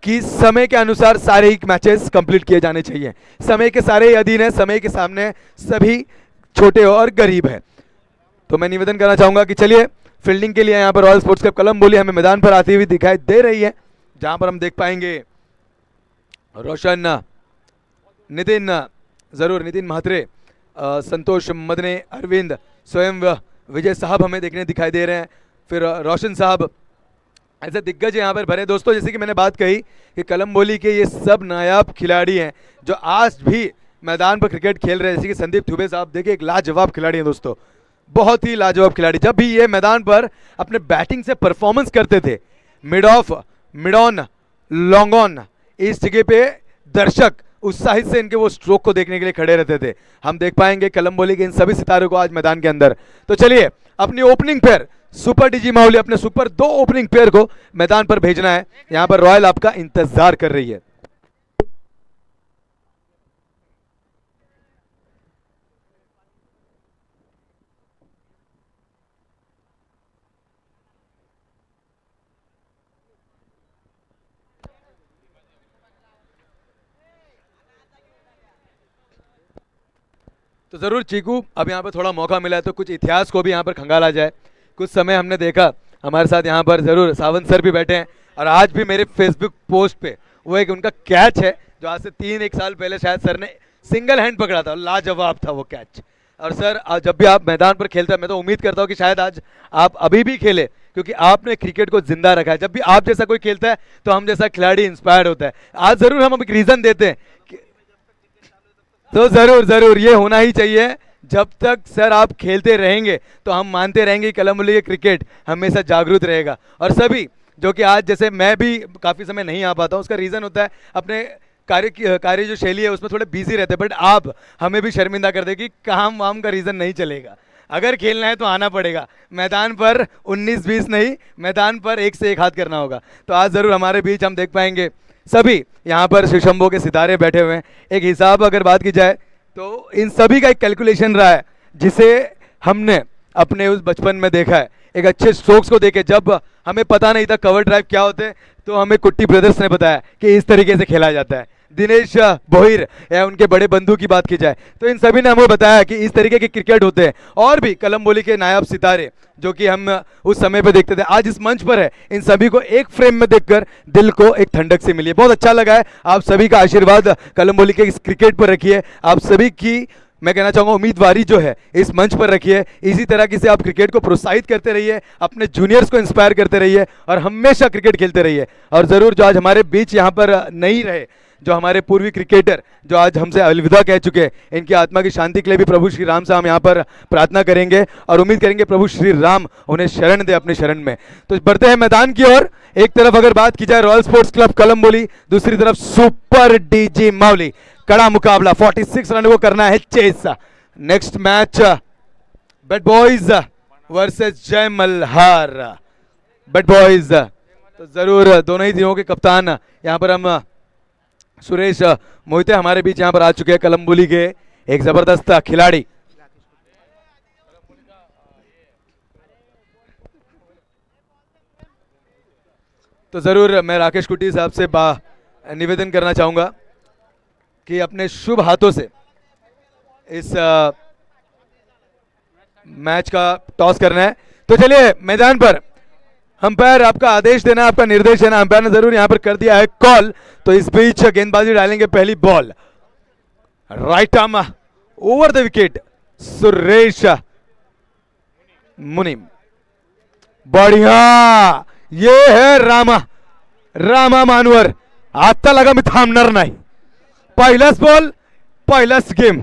कि समय के अनुसार सारे ही मैचेस कंप्लीट किए जाने चाहिए। समय के सारे अधीन है, समय के सामने सभी छोटे और गरीब है। तो मैं निवेदन करना चाहूंगा कि चलिए फील्डिंग के लिए यहाँ पर रॉयल स्पोर्ट्स क्लब कलंबोली हमें मैदान पर आती हुई दिखाई दे रही है, जहां पर हम देख पाएंगे रोशन, नितिन, जरूर नितिन महात्रे, संतोष मदने, अरविंद, स्वयं विजय साहब हमें देखने दिखाई दे रहे हैं, फिर रोशन साहब, ऐसे दिग्गज यहाँ पर भरे। दोस्तों जैसे कि मैंने बात कही कि कलंबोली के ये सब नायाब खिलाड़ी हैं जो आज भी मैदान पर क्रिकेट खेल रहे हैं। जैसे कि संदीप दुबे साहब, देखिए एक लाजवाब खिलाड़ी हैं दोस्तों, बहुत ही लाजवाब खिलाड़ी। जब भी ये मैदान पर अपने बैटिंग से परफॉर्मेंस करते थे, mid of, mid on, long on, इस जगह पे दर्शक उत्साहित से इनके वो स्ट्रोक को देखने के लिए खड़े रहते थे। हम देख पाएंगे कलंबोली के इन सभी सितारों को आज मैदान के अंदर। तो चलिए अपनी opening pair super DG Mauli, अपने सुपर 2 ओपनिंग पेयर को मैदान पर भेजना है। यहां पर रॉयल आपका इंतजार कर रही है। तो जरूर चीकू, अब यहाँ पर थोड़ा मौका मिला है तो कुछ इतिहास को भी यहाँ पर खंगाला जाए। कुछ समय हमने देखा, हमारे साथ यहाँ पर जरूर सावंत सर भी बैठे हैं, और आज भी मेरे फेसबुक पोस्ट पे वो एक उनका कैच है जो आज से 3-1 साल पहले शायद सर ने सिंगल हैंड पकड़ा था, लाजवाब था वो कैच। और सर आज जब भी आप मैदान पर खेलते हैं, मैं तो उम्मीद करता हूँ कि शायद आज आप अभी भी खेले, क्योंकि आपने क्रिकेट को जिंदा रखा है। जब भी आप जैसा कोई खेलता है तो हम जैसा खिलाड़ी इंस्पायर्ड होता है। आज जरूर हम एक रीजन देते हैं, तो जरूर जरूर ये होना ही चाहिए। जब तक सर आप खेलते रहेंगे तो हम मानते रहेंगे कि कलंबोली के क्रिकेट हमेशा जागरूक रहेगा। और सभी जो कि आज, जैसे मैं भी काफ़ी समय नहीं आ पाता हूँ, उसका रीज़न होता है अपने कार्य जो शैली है उसमें थोड़े बिजी रहते हैं। बट आप हमें भी शर्मिंदा कर दे कि काम वाम का रीज़न नहीं चलेगा, अगर खेलना है तो आना पड़ेगा मैदान पर। 19-20 नहीं, मैदान पर 1 से 1 हाथ करना होगा। तो आज ज़रूर हमारे बीच हम देख पाएंगे सभी यहाँ पर शिशंभो के सितारे बैठे हुए हैं। एक हिसाब अगर बात की जाए तो इन सभी का एक कैलकुलेशन रहा है, जिसे हमने अपने उस बचपन में देखा है। एक अच्छे स्ट्रोक्स को देखे, जब हमें पता नहीं था कवर ड्राइव क्या होते हैं, तो हमें कुट्टी ब्रदर्स ने बताया कि इस तरीके से खेला जाता है। दिनेश बोहिर या उनके बड़े बंधु की बात की जाए तो इन सभी ने हमें बताया कि इस तरीके के क्रिकेट होते हैं। और भी कलंबोली के नायाब सितारे जो कि हम उस समय पे देखते थे, आज इस मंच पर है। इन सभी को एक फ्रेम में देखकर दिल को एक ठंडक से मिली है। बहुत अच्छा लगा है। आप सभी का आशीर्वाद कलंबोली के इस क्रिकेट पर रखिए। आप सभी की मैं कहना चाहूंगा उम्मीदवारी जो है इस मंच पर रखिए। इसी तरह से आप क्रिकेट को प्रोत्साहित करते रहिए, अपने जूनियर्स को इंस्पायर करते रहिए और हमेशा क्रिकेट खेलते रहिए। और जरूर जो आज हमारे बीच यहाँ पर नहीं रहे, जो हमारे पूर्वी क्रिकेटर जो आज हमसे अलविदा कह चुके हैं, इनकी आत्मा की शांति के लिए भी प्रभु श्री राम से हम यहाँ पर प्रार्थना करेंगे और उम्मीद करेंगे प्रभु श्री राम उन्हें शरण दे अपने शरण में। तो बढ़ते हैं मैदान की ओर। एक तरफ अगर बात की जाए रॉयल स्पोर्ट्स क्लब कलंबोली, दूसरी तरफ सुपर डीजी माउली। कड़ा मुकाबला, 46 रन को करना है chase. Next match bat boys versus Jai Malhar. Bat boys, तो जरूर दोनों ही टीमों के कप्तान यहाँ पर हम सुरेश मोहिते हमारे बीच यहाँ पर आ चुके हैं, कलंबोली के एक जबरदस्त खिलाड़ी। तो जरूर मैं राकेश कुटी साहब से निवेदन करना चाहूंगा कि अपने शुभ हाथों से इस मैच का टॉस करना है। तो चलिए मैदान पर अंपायर आपका आदेश देना, आपका निर्देश देना। अंपायर ने जरूर यहां पर कर दिया है कॉल। तो इस बीच गेंदबाजी डालेंगे, पहली ball right arm over the wicket, Suresh Munim. बढ़िया, ये है रामा मानवर। आता लगा मी थांबणार नाही। पहिलाच बॉल, पहिलाच गेम।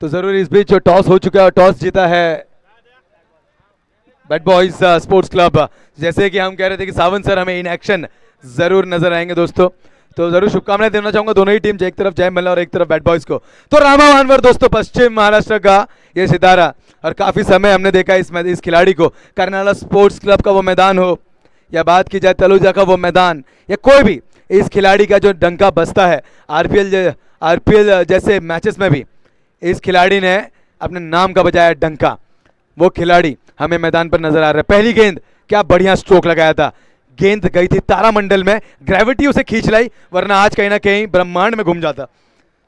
तो जरूर इस बीच जो टॉस हो चुका है, टॉस जीता है बैड बॉयज स्पोर्ट्स क्लब। जैसे कि हम कह रहे थे कि सावंत सर हमें इन एक्शन जरूर नजर आएंगे दोस्तों, तो जरूर शुभकामनाएं देना चाहूंगा दोनों ही टीम, एक तरफ जय मल्ला और एक तरफ बैड बॉयज को। तो रामा मानवर दोस्तों, पश्चिम महाराष्ट्र का ये सितारा, और काफी समय हमने देखा इस खिलाड़ी को। कर्नाला स्पोर्ट्स क्लब का वो मैदान हो या बात की जाए तलुजा का वो मैदान, या कोई भी, इस खिलाड़ी का जो डंका बजता है आरपीएल जैसे मैचेस में भी इस खिलाड़ी ने अपने नाम का बजाया डंका। वो खिलाड़ी हमें मैदान पर नजर आ रहा है। पहली गेंद, क्या बढ़िया स्ट्रोक लगाया था, गेंद गई थी तारामंडल में, ग्रेविटी उसे खींच लाई, वरना आज कहीं ना कहीं ब्रह्मांड में घूम जाता।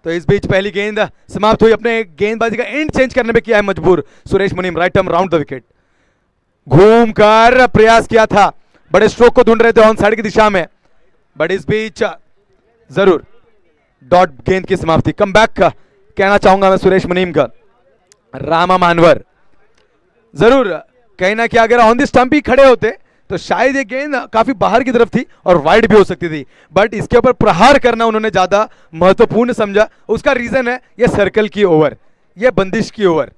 तो इस बीच पहली गेंद समाप्त हुई, अपने गेंदबाजी का एंड चेंज करने पे किया है मजबूर सुरेश मुनीम, right arm round the wicket, घूमकर प्रयास किया था, बड़े स्ट्रोक को ढूंढ रहे थे ऑन साइड की दिशा में, बट इस बीच जरूर डॉट गेंद की समाप्ति। कम बैक का कहना चाहूंगा मैं सुरेश मुनीम का। रामा मानवर जरूर कहीं ना कहीं अगर ऑन द स्टंप ही खड़े होते तो शायद ये गेंद काफी बाहर की तरफ थी और वाइड भी हो सकती थी, बट इसके ऊपर प्रहार करना उन्होंने ज्यादा महत्वपूर्ण समझा। उसका रीजन है ये सर्कल की ओवर, ये बंदिश की ओवर।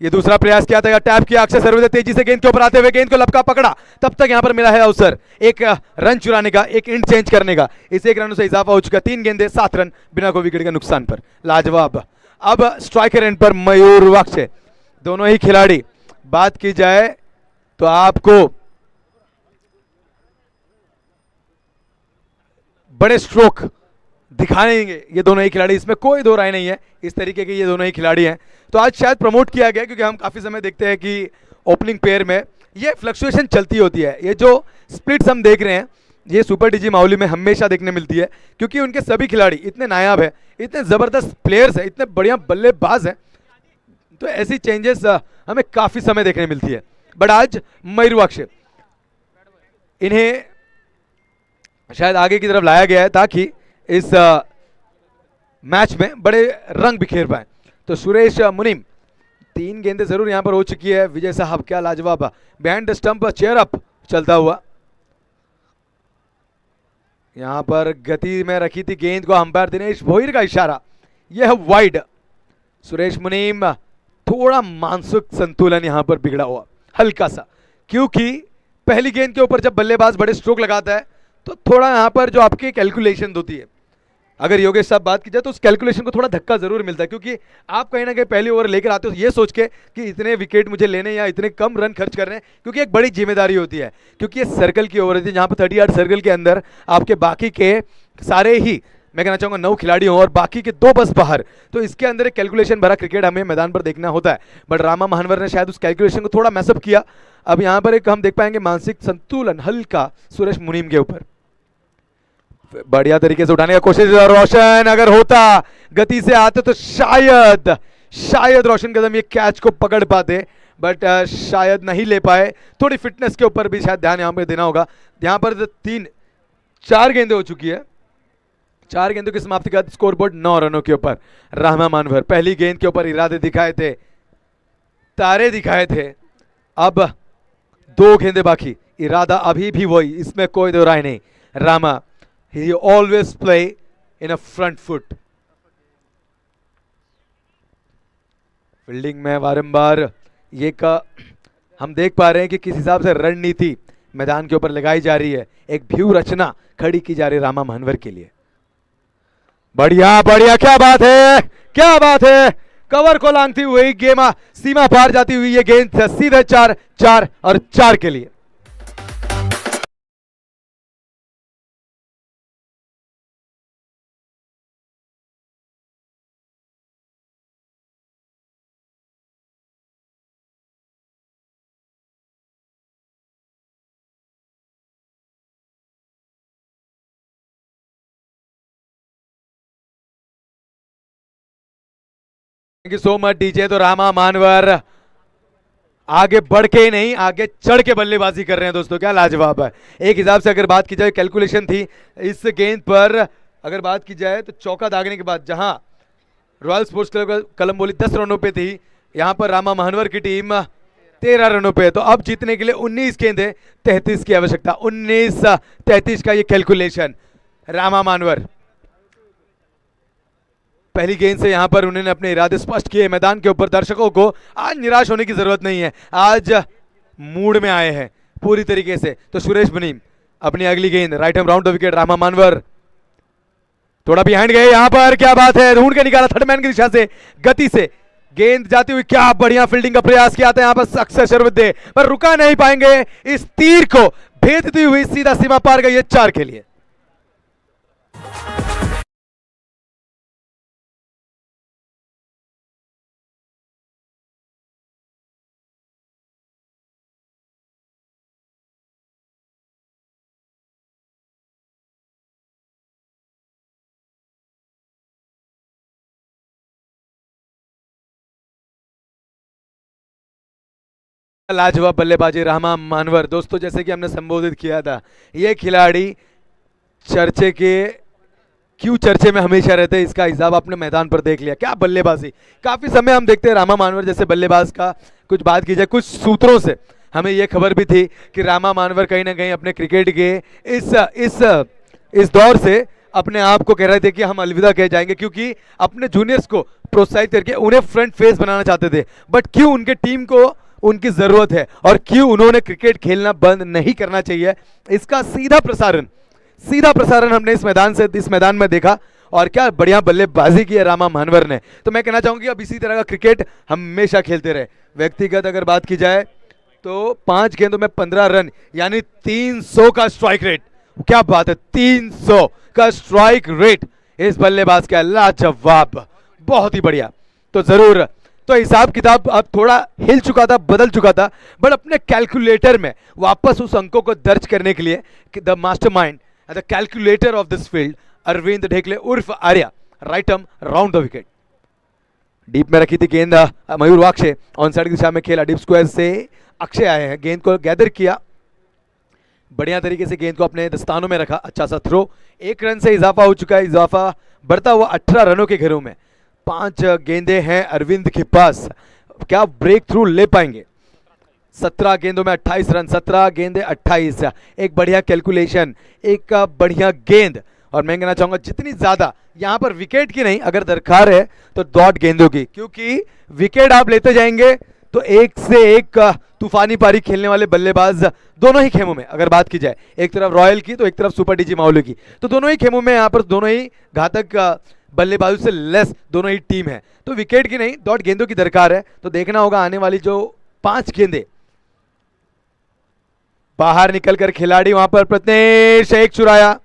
ये दूसरा प्रयास किया था या टैप किया अक्षय सर्वोदय, तेजी से गेंद के ऊपर आते हुए गेंद को लपका पकड़ा, तब तक यहां पर मिला है अवसर एक रन चुराने का, एक इंड चेंज करने का। इस एक रन से इजाफा हो चुका, 3 गेंदे 7 रन बिना कोई विकेट के नुकसान पर, लाजवाब। अब स्ट्राइकर एंड पर मयूर वाक्षे, दोनों ही खिलाड़ी, बात की जाए तो आपको बड़े स्ट्रोक दिखाएंगे ये दोनों ही खिलाड़ी, इसमें कोई दो राय नहीं है, इस तरीके के ये दोनों ही खिलाड़ी हैं। तो आज शायद प्रमोट किया गया क्योंकि हम काफी समय देखते हैं कि ओपनिंग पेयर में ये फ्लक्चुएशन चलती होती है। ये जो स्प्लिट्स हम देख रहे हैं ये सुपर डीजी माउली में हमेशा देखने मिलती है, क्योंकि उनके सभी खिलाड़ी इतने नायाब है, इतने जबरदस्त प्लेयर्स हैं, इतने बढ़िया बल्लेबाज हैं, तो ऐसी चेंजेस हमें काफी समय देखने मिलती है। बट आज मयूरवाक्ष इन्हें शायद आगे की तरफ लाया गया है ताकि इस मैच में बड़े रंग बिखेर पाए। तो सुरेश मुनीम, 3 गेंदें जरूर यहां पर हो चुकी है। विजय साहब क्या लाजवाब, behind the stump cheer up चलता हुआ, यहां पर गति में रखी थी गेंद को, अंपायर दिनेश भोईर का इशारा, यह वाइड। सुरेश मुनीम थोड़ा मानसिक संतुलन यहां पर बिगड़ा हुआ हल्का सा, क्योंकि पहली गेंद के ऊपर जब बल्लेबाज बड़े स्ट्रोक लगाता है तो थोड़ा यहां पर जो आपकी कैलकुलेशन होती है, अगर योगेश साहब बात की जाए तो उस कैलकुलेशन को थोड़ा धक्का जरूर मिलता है, क्योंकि आप कहीं ना कहीं पहली ओवर लेकर आते हो ये सोच के कि इतने विकेट मुझे लेने या इतने कम रन खर्च कर रहे हैं, क्योंकि एक बड़ी जिम्मेदारी होती है, क्योंकि ये सर्कल की ओवर होती है जहां पर 30 यार्ड सर्कल के अंदर आपके बाकी के सारे ही, मैं कहना चाहूंगा 9 खिलाड़ी हों और बाकी के 2 बस बाहर, तो इसके अंदर एक कैलकुलेशन भरा क्रिकेट हमें मैदान पर देखना होता है। बट रामा महानवर ने शायद उस कैलकुलेशन को थोड़ा मैसअप किया। अब यहां पर एक हम देख पाएंगे मानसिक संतुलन हल्का सुरेश मुनीम के ऊपर, बढ़िया तरीके से उठाने का कोशिश, रोशन अगर होता गति से आते तो शायद रोशन कदम ये कैच को पकड़ पाते, बट शायद नहीं ले पाए। थोड़ी फिटनेस के ऊपर भी शायद ध्यान यहां पे देना होगा। यहां पर 4 गेंदें हो चुकी है, 4 गेंदों की समाप्ति के बाद स्कोर बोर्ड 9 रनों के ऊपर। रामा मानवर पहली गेंद के ऊपर इरादे दिखाए थे, तारे दिखाए थे, अब 2 गेंदें बाकी, इरादा अभी भी वही, इसमें कोई दो राय नहीं। Rama he always play in a front foot, fielding में बारंबार ये हम देख पा रहे हैं कि किस हिसाब से रणनीति मैदान के ऊपर लगाई जा रही है, एक व्यू रचना खड़ी की जा रही है रामा महानवर के लिए। बढ़िया बढ़िया, क्या बात है, क्या बात है, कवर को लांघती हुई गेम सीमा पार जाती हुई ये गेंद सीधे 4 और 4 के लिए। Thank you so much DJ. तो रामा मानवर आगे बढ़ के नहीं आगे चढ़ के बल्लेबाजी कर रहे हैं दोस्तों, क्या लाजवाब है। एक हिसाब से अगर बात की जाए कैलकुलेशन थी इस गेंद पर, अगर बात की जाए तो चौका दागने के बाद जहां रॉयल स्पोर्ट्स क्लब कलम्बोली 10 रनों पे थी, यहां पर रामा महानवर की टीम 13 रनों पे। तो अब जीतने के लिए 19 गेंदें 33 की आवश्यकता, 19-33 का ये कैलकुलेशन। रामा मानवर पहली गेंद से यहां पर उन्होंने अपने इरादे स्पष्ट किए मैदान के ऊपर। दर्शकों को आज निराश होने की जरूरत नहीं है, आज मूड में आए हैं पूरी तरीके से। तो सुरेश बनीम अपनी अगली गेंद right hand round the wicket, Rama Manwar थोड़ा बिहाइंड गए यहाँ पर, क्या बात है, ढूंढ के निकाला थर्ड मैन की दिशा से, गति से गेंद जाती हुई, क्या बढ़िया फील्डिंग का प्रयास किया था यहाँ पर अक्षय शर्वदे, पर रुका नहीं पाएंगे, इस तीर को भेदती हुई सीधा सीमा पार गई है 4 के लिए। लाजवाब बल्लेबाजी रामा मानवर। दोस्तों जैसे कि हमने संबोधित किया था, ये खिलाड़ी चर्चे के क्यों चर्चे में हमेशा रहते हैं, इसका हिसाब आपने मैदान पर देख लिया। क्या बल्लेबाजी, काफी समय हम देखते हैं रामा मानवर जैसे बल्लेबाज का कुछ बात की जाए, कुछ सूत्रों से हमें यह खबर भी थी कि रामा मानवर कहीं ना कहीं अपने क्रिकेट के इस दौर से अपने आप को कह रहे थे कि हम अलविदा कह जाएंगे, क्योंकि अपने जूनियर्स को प्रोत्साहित करके उन्हें फ्रंट फेस बनाना चाहते थे। बट क्यों उनके टीम को उनकी जरूरत है और क्यों उन्होंने क्रिकेट खेलना बंद नहीं करना चाहिए, इसका सीधा प्रसारण हमने इस मैदान में देखा। और क्या बढ़िया बल्लेबाजी की है रामा मानवर ने। तो मैं कहना चाहूंगी अब इसी तरह का क्रिकेट हमेशा खेलते रहे। व्यक्तिगत अगर बात की जाए तो 5 गेंदों में 15 रन, यानी 300 का स्ट्राइक रेट। क्या बात है, 300 का स्ट्राइक रेट इस बल्लेबाज का, लाजवाब, बहुत ही बढ़िया। तो जरूर तो हिसाब किताब अब थोड़ा हिल चुका था, बदल चुका था, बट अपने कैलकुलेटर में वापस उस अंकों को दर्ज करने के लिए the mastermind, the calculator of this field, Arvind Dhekle उर्फ Arya, right arm round the wicket. Deep में रखी थी गेंद, मयूर वाक्षे ऑन साइड की दिशा में खेला, डीप स्क्वायर से अक्षय आए हैं, गेंद को गैदर किया, बढ़िया तरीके से गेंद को अपने दस्तानों में रखा, अच्छा सा थ्रो। 1 रन से इजाफा हो चुका है, इजाफा बढ़ता हुआ 18 रनों के घेरों में। 5 गेंदे हैं अरविंद के पास, क्या ब्रेक थ्रू ले पाएंगे। 17 गेंदों में 28 रन, 17 गेंदे 28, एक बढ़िया कैलकुलेशन, एक बढ़िया गेंद। और मैं कहना चाहूंगा जितनी ज्यादा यहां पर विकेट की नहीं अगर दरकार है तो डॉट गेंदों की, क्योंकि विकेट आप लेते जाएंगे तो एक से एक तूफानी पारी खेलने वाले बल्लेबाज दोनों ही खेमों में अगर बात की जाए, एक तरफ रॉयल की तो एक तरफ सुपर डीजी माउली की, तो दोनों ही खेमों में यहाँ पर दोनों ही घातक बल्लेबाजों से लेस दोनों ही टीम है। तो विकेट की नहीं डॉट गेंदों की दरकार है। तो देखना होगा आने वाली जो 5 गेंदे बाहर निकलकर खिलाड़ी वहां पर प्रत्नेश एक चुराया,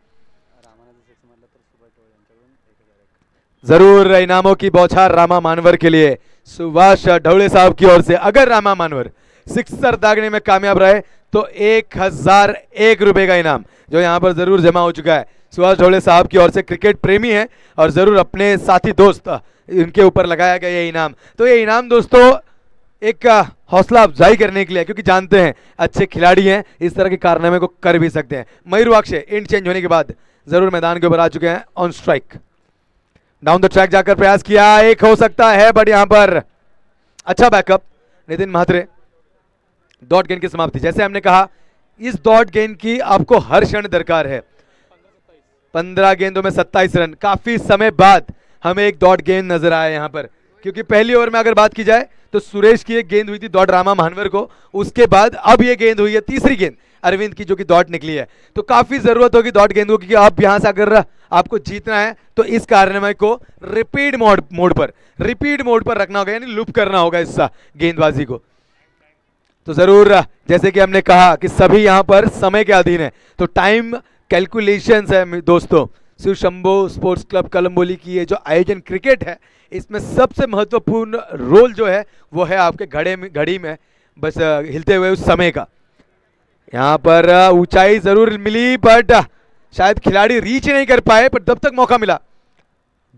जरूर इनामों की बौछार रामा मानवर के लिए सुभाष ढवले साहब की ओर से। अगर रामा मानवर सिक्सर दागने में कामयाब रहे तो 1001 रुपए का इनाम जो यहां पर जरूर जमा हो चुका है सुभाष ढवले साहब की ओर से। क्रिकेट प्रेमी है और जरूर अपने साथी दोस्त इनके ऊपर लगाया गया ये इनाम। तो ये इनाम दोस्तों एक हौसला अफजाई करने के लिए, क्योंकि जानते हैं अच्छे खिलाड़ी हैं, इस तरह के कारनामे को कर भी सकते हैं। मयूर वाक्षे इंड चेंज होने के बाद जरूर मैदान के ऊपर आ चुके हैं, on strike, down the track जाकर प्रयास किया, एक हो सकता है बट यहां पर अच्छा बैकअप नितिन महात्रे। डॉट गेंद की समाप्ति, जैसे हमने कहा इस डॉट गेंद की आपको हर क्षण दरकार है। 15 गेंदों में 27 रन, काफी समय बाद हमें एक डॉट गेंद नजर आया यहां पर, क्योंकि पहली ओवर में अगर बात की जाए तो सुरेश की एक गेंद हुई थी डॉट रामा मानवर को, उसके बाद अब ये गेंद हुई है तीसरी गेंद अरविंद की जो कि डॉट निकली है। तो काफी जरूरत होगी डॉट गेंदों की, आप यहां से अगर आपको जीतना है तो इस कारनामे को रिपीट मोड पर रखना होगा, यानी लूप करना होगा इस गेंदबाजी को। तो जरूर जैसे कि हमने कहा कि सभी यहां पर समय के अधीन है, तो टाइम कैलकुलेशंस है दोस्तों। शिव शंभो स्पोर्ट्स क्लब कलम्बोली की ये जो आयोजन क्रिकेट है, इसमें सबसे महत्वपूर्ण रोल जो है वो है आपके घड़ी में बस हिलते हुए उस समय का। यहाँ पर ऊंचाई जरूर मिली बट शायद खिलाड़ी रीच नहीं कर पाए, पर तब तक मौका मिला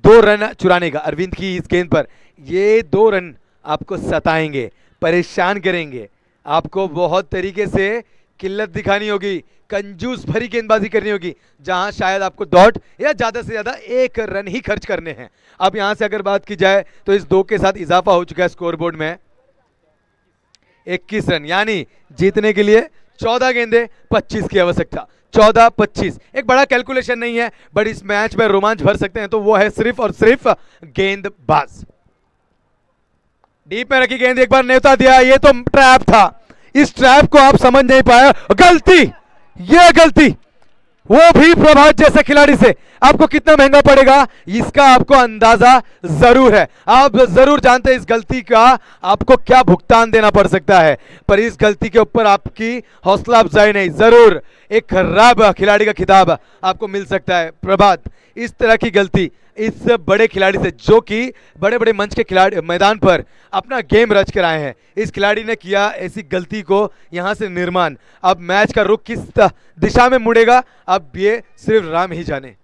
2 रन चुराने का अरविंद की इस गेंद पर। ये 2 रन आपको सताएंगे, परेशान करेंगे, आपको बहुत तरीके से किल्लत दिखानी होगी, कंजूस भरी गेंदबाजी करनी होगी, जहां शायद आपको डॉट या ज्यादा से ज्यादा 1 रन ही खर्च करने हैं। अब यहां से अगर बात की जाए तो इस 2 के साथ इजाफा हो चुका है स्कोरबोर्ड में 21 रन, यानी जीतने के लिए 14 गेंदे 25 की आवश्यकता। 14-25 एक बड़ा कैलकुलेशन नहीं है, बट इस मैच में रोमांच भर सकते हैं तो वो है सिर्फ और सिर्फ गेंदबाज। डीप में रखी गेंद एक बार न्योता दिया, ये तो ट्रैप था, इस ट्रैप को आप समझ नहीं पाए, गलती, यह गलती, वो भी प्रभात जैसे खिलाड़ी से आपको कितना महंगा पड़ेगा इसका आपको अंदाजा जरूर है। आप जरूर जानते हैं इस गलती का आपको क्या भुगतान देना पड़ सकता है, पर इस गलती के ऊपर आपकी हौसला अफजाई नहीं, जरूर एक खराब खिलाड़ी का खिताब आपको मिल सकता है। प्रभात इस तरह की गलती इस बड़े खिलाड़ी से, जो कि बड़े बड़े मंच के खिलाड़ी मैदान पर अपना गेम रच कर आए हैं, इस खिलाड़ी ने किया ऐसी गलती को यहां से निर्माण। अब मैच का रुख किस दिशा में मुड़ेगा अब ये सिर्फ राम ही जाने।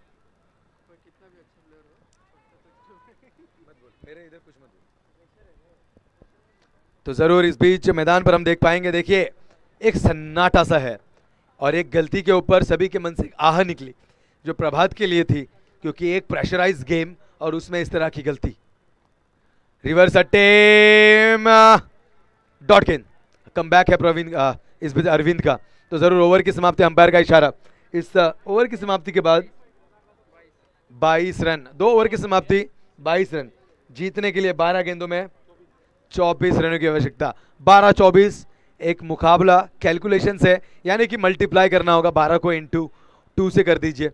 तो जरूर इस बीच मैदान पर हम देख पाएंगे, देखिए एक सन्नाटा सा है और एक गलती के ऊपर सभी के मन से आह निकली जो प्रभात के लिए थी, क्योंकि एक प्रेशराइज गेम और उसमें इस तरह की गलती। रिवर्स अटेम, डॉट गेंद, कम बैक है प्रवीण इस बीच अरविंद का। तो जरूर ओवर की समाप्ति, अंपायर का इशारा। इस ओवर की समाप्ति के बाद 22 रन, 2 ओवर की समाप्ति 22 रन, जीतने के लिए 12 गेंदों में 24 रनों की आवश्यकता। 12-24 एक मुकाबला कैलकुलेशन से, यानी कि मल्टीप्लाई करना होगा, 12 को इंटू 2 से कर दीजिए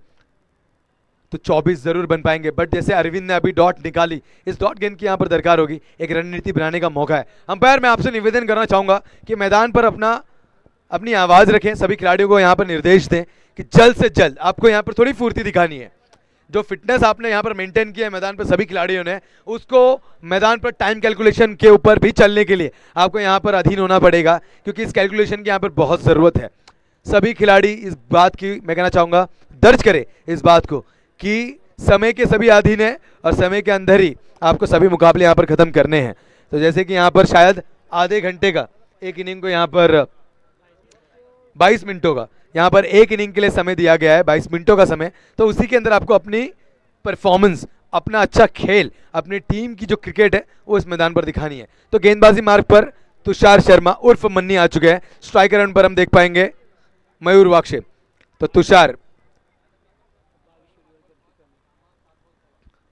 तो 24 जरूर बन पाएंगे। बट जैसे अरविंद ने अभी डॉट निकाली, इस डॉट गेंद की यहां पर दरकार होगी, एक रणनीति बनाने का मौका है। अंपायर मैं आपसे निवेदन करना चाहूंगा कि मैदान पर अपनी आवाज रखें, सभी खिलाड़ियों को यहां पर निर्देश दें कि जल्द से जल्द आपको यहां पर थोड़ी फुर्ती दिखानी है। जो फिटनेस आपने यहां पर मेंटेन किया है मैदान पर सभी खिलाड़ियों ने, उसको मैदान पर टाइम कैलकुलेशन के ऊपर भी चलने के लिए आपको यहां पर अधीन होना पड़ेगा, क्योंकि इस कैलकुलेशन की यहां पर बहुत जरूरत है। सभी खिलाड़ी इस बात की मैं कहना चाहूंगा दर्ज करें इस बात को कि समय के सभी अधीन है और समय के अंदर ही आपको सभी मुकाबले यहां पर खत्म करने हैं। तो जैसे कि यहां पर शायद आधे घंटे का एक इनिंग को यहां पर 22 मिनटों का यहां पर एक इनिंग के लिए समय दिया गया है, 22 मिनटों का समय। तो उसी के अंदर आपको अपनी परफॉर्मेंस, अपना अच्छा खेल, अपनी टीम की जो क्रिकेट है वो इस मैदान पर दिखानी है। तो गेंदबाजी मार्ग पर तुषार शर्मा उर्फ मन्नी आ चुके हैं। स्ट्राइकर रन पर हम देख पाएंगे मयूर वाक्षे। तो तुषार,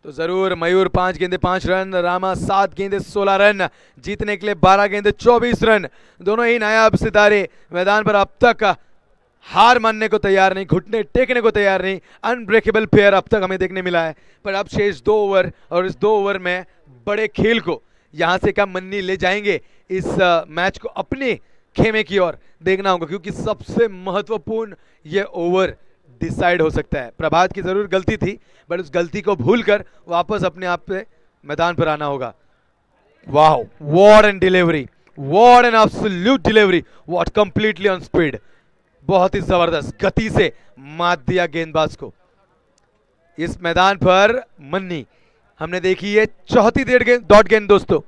तो जरूर मयूर 5 गेंदे 5 रन, रामा 7 गेंदे 16 रन, जीतने के लिए 12 गेंदे 24 रन। दोनों ही नायाब सितारे मैदान पर अब तक हार मानने को तैयार नहीं, घुटने टेकने को तैयार नहीं, अनब्रेकेबल प्लेयर अब तक हमें देखने मिला है। पर अब शेष 2 ओवर और इस 2 ओवर में बड़े खेल को यहां से क्या मन्नी ले जाएंगे इस मैच को अपने खेमे की ओर देखना होगा, क्योंकि सबसे महत्वपूर्ण ये ओवर डिसाइड हो सकता है। प्रभात की जरूर गलती थी, बट उस गलती को भूलकर वापस अपने आप पे मैदान पर आना होगा। वाह, what an delivery, what an absolute delivery, what completely on speed, बहुत ही जबरदस्त गति से मात दिया गेंदबाज को। इस मैदान पर मन्नी हमने देखी है चौथी डॉट गेंद दोस्तों,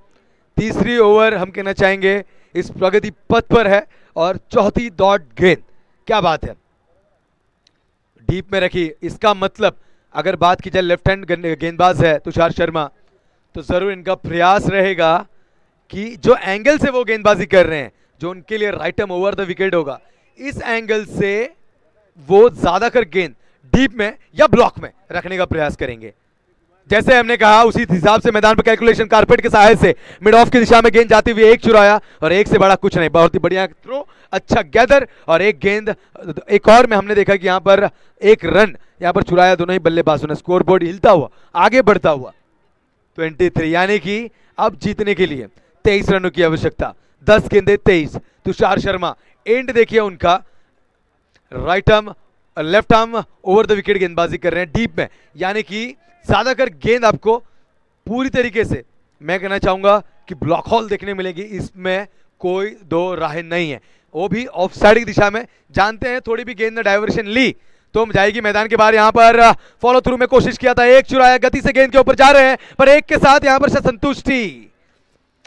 तीसरी ओवर हम कहना चाहेंगे इस प्रगति पथ पर है और चौथी डॉट गेंद, क्या बात है, डीप में रखी। इसका मतलब अगर बात की जाए लेफ्ट हैंड गेंदबाज है तुषार शर्मा, तो जरूर इनका प्रयास रहेगा कि जो एंगल से वो गेंदबाजी कर रहे हैं, जो उनके लिए right arm over the wicket होगा, इस एंगल से वो ज्यादातर गेंद डीप में या ब्लॉक में रखने का प्रयास करेंगे। जैसे हमने कहा उसी हिसाब से मैदान पर कैलकुलेशन कारपेट के सहायता से मिड ऑफ की दिशा में गेंद जाती हुई एक चुराया, और एक से बड़ा कुछ नहीं, बहुत ही बढ़िया थ्रो, अच्छा गैदर और एक गेंद। एक और में हमने देखा कि यहां पर एक रन यहां पर चुराया दोनों ही बल्लेबाजों ने। स्कोर बोर्ड हिलता हुआ आगे बढ़ता हुआ 23, यानी कि अब जीतने के लिए 23 रनों की आवश्यकता, 10 गेंदे 23। तुषार शर्मा एंड देखिए उनका, right arm left arm over the wicket गेंदबाजी कर रहे हैं डीप में, यानी कि ज्यादातर गेंद आपको पूरी तरीके से मैं कहना चाहूंगा कि ब्लॉक हॉल देखने मिलेगी, इसमें कोई दो राहें नहीं है। वो भी ऑफ साइड की दिशा में, जानते हैं थोड़ी भी गेंद ने डाइवर्शन ली तो जाएगी मैदान के बाहर। यहां पर फॉलो थ्रू में कोशिश किया था, एक चुराया, गति से गेंद के ऊपर जा रहे हैं, पर एक के साथ यहां पर संतुष्टि,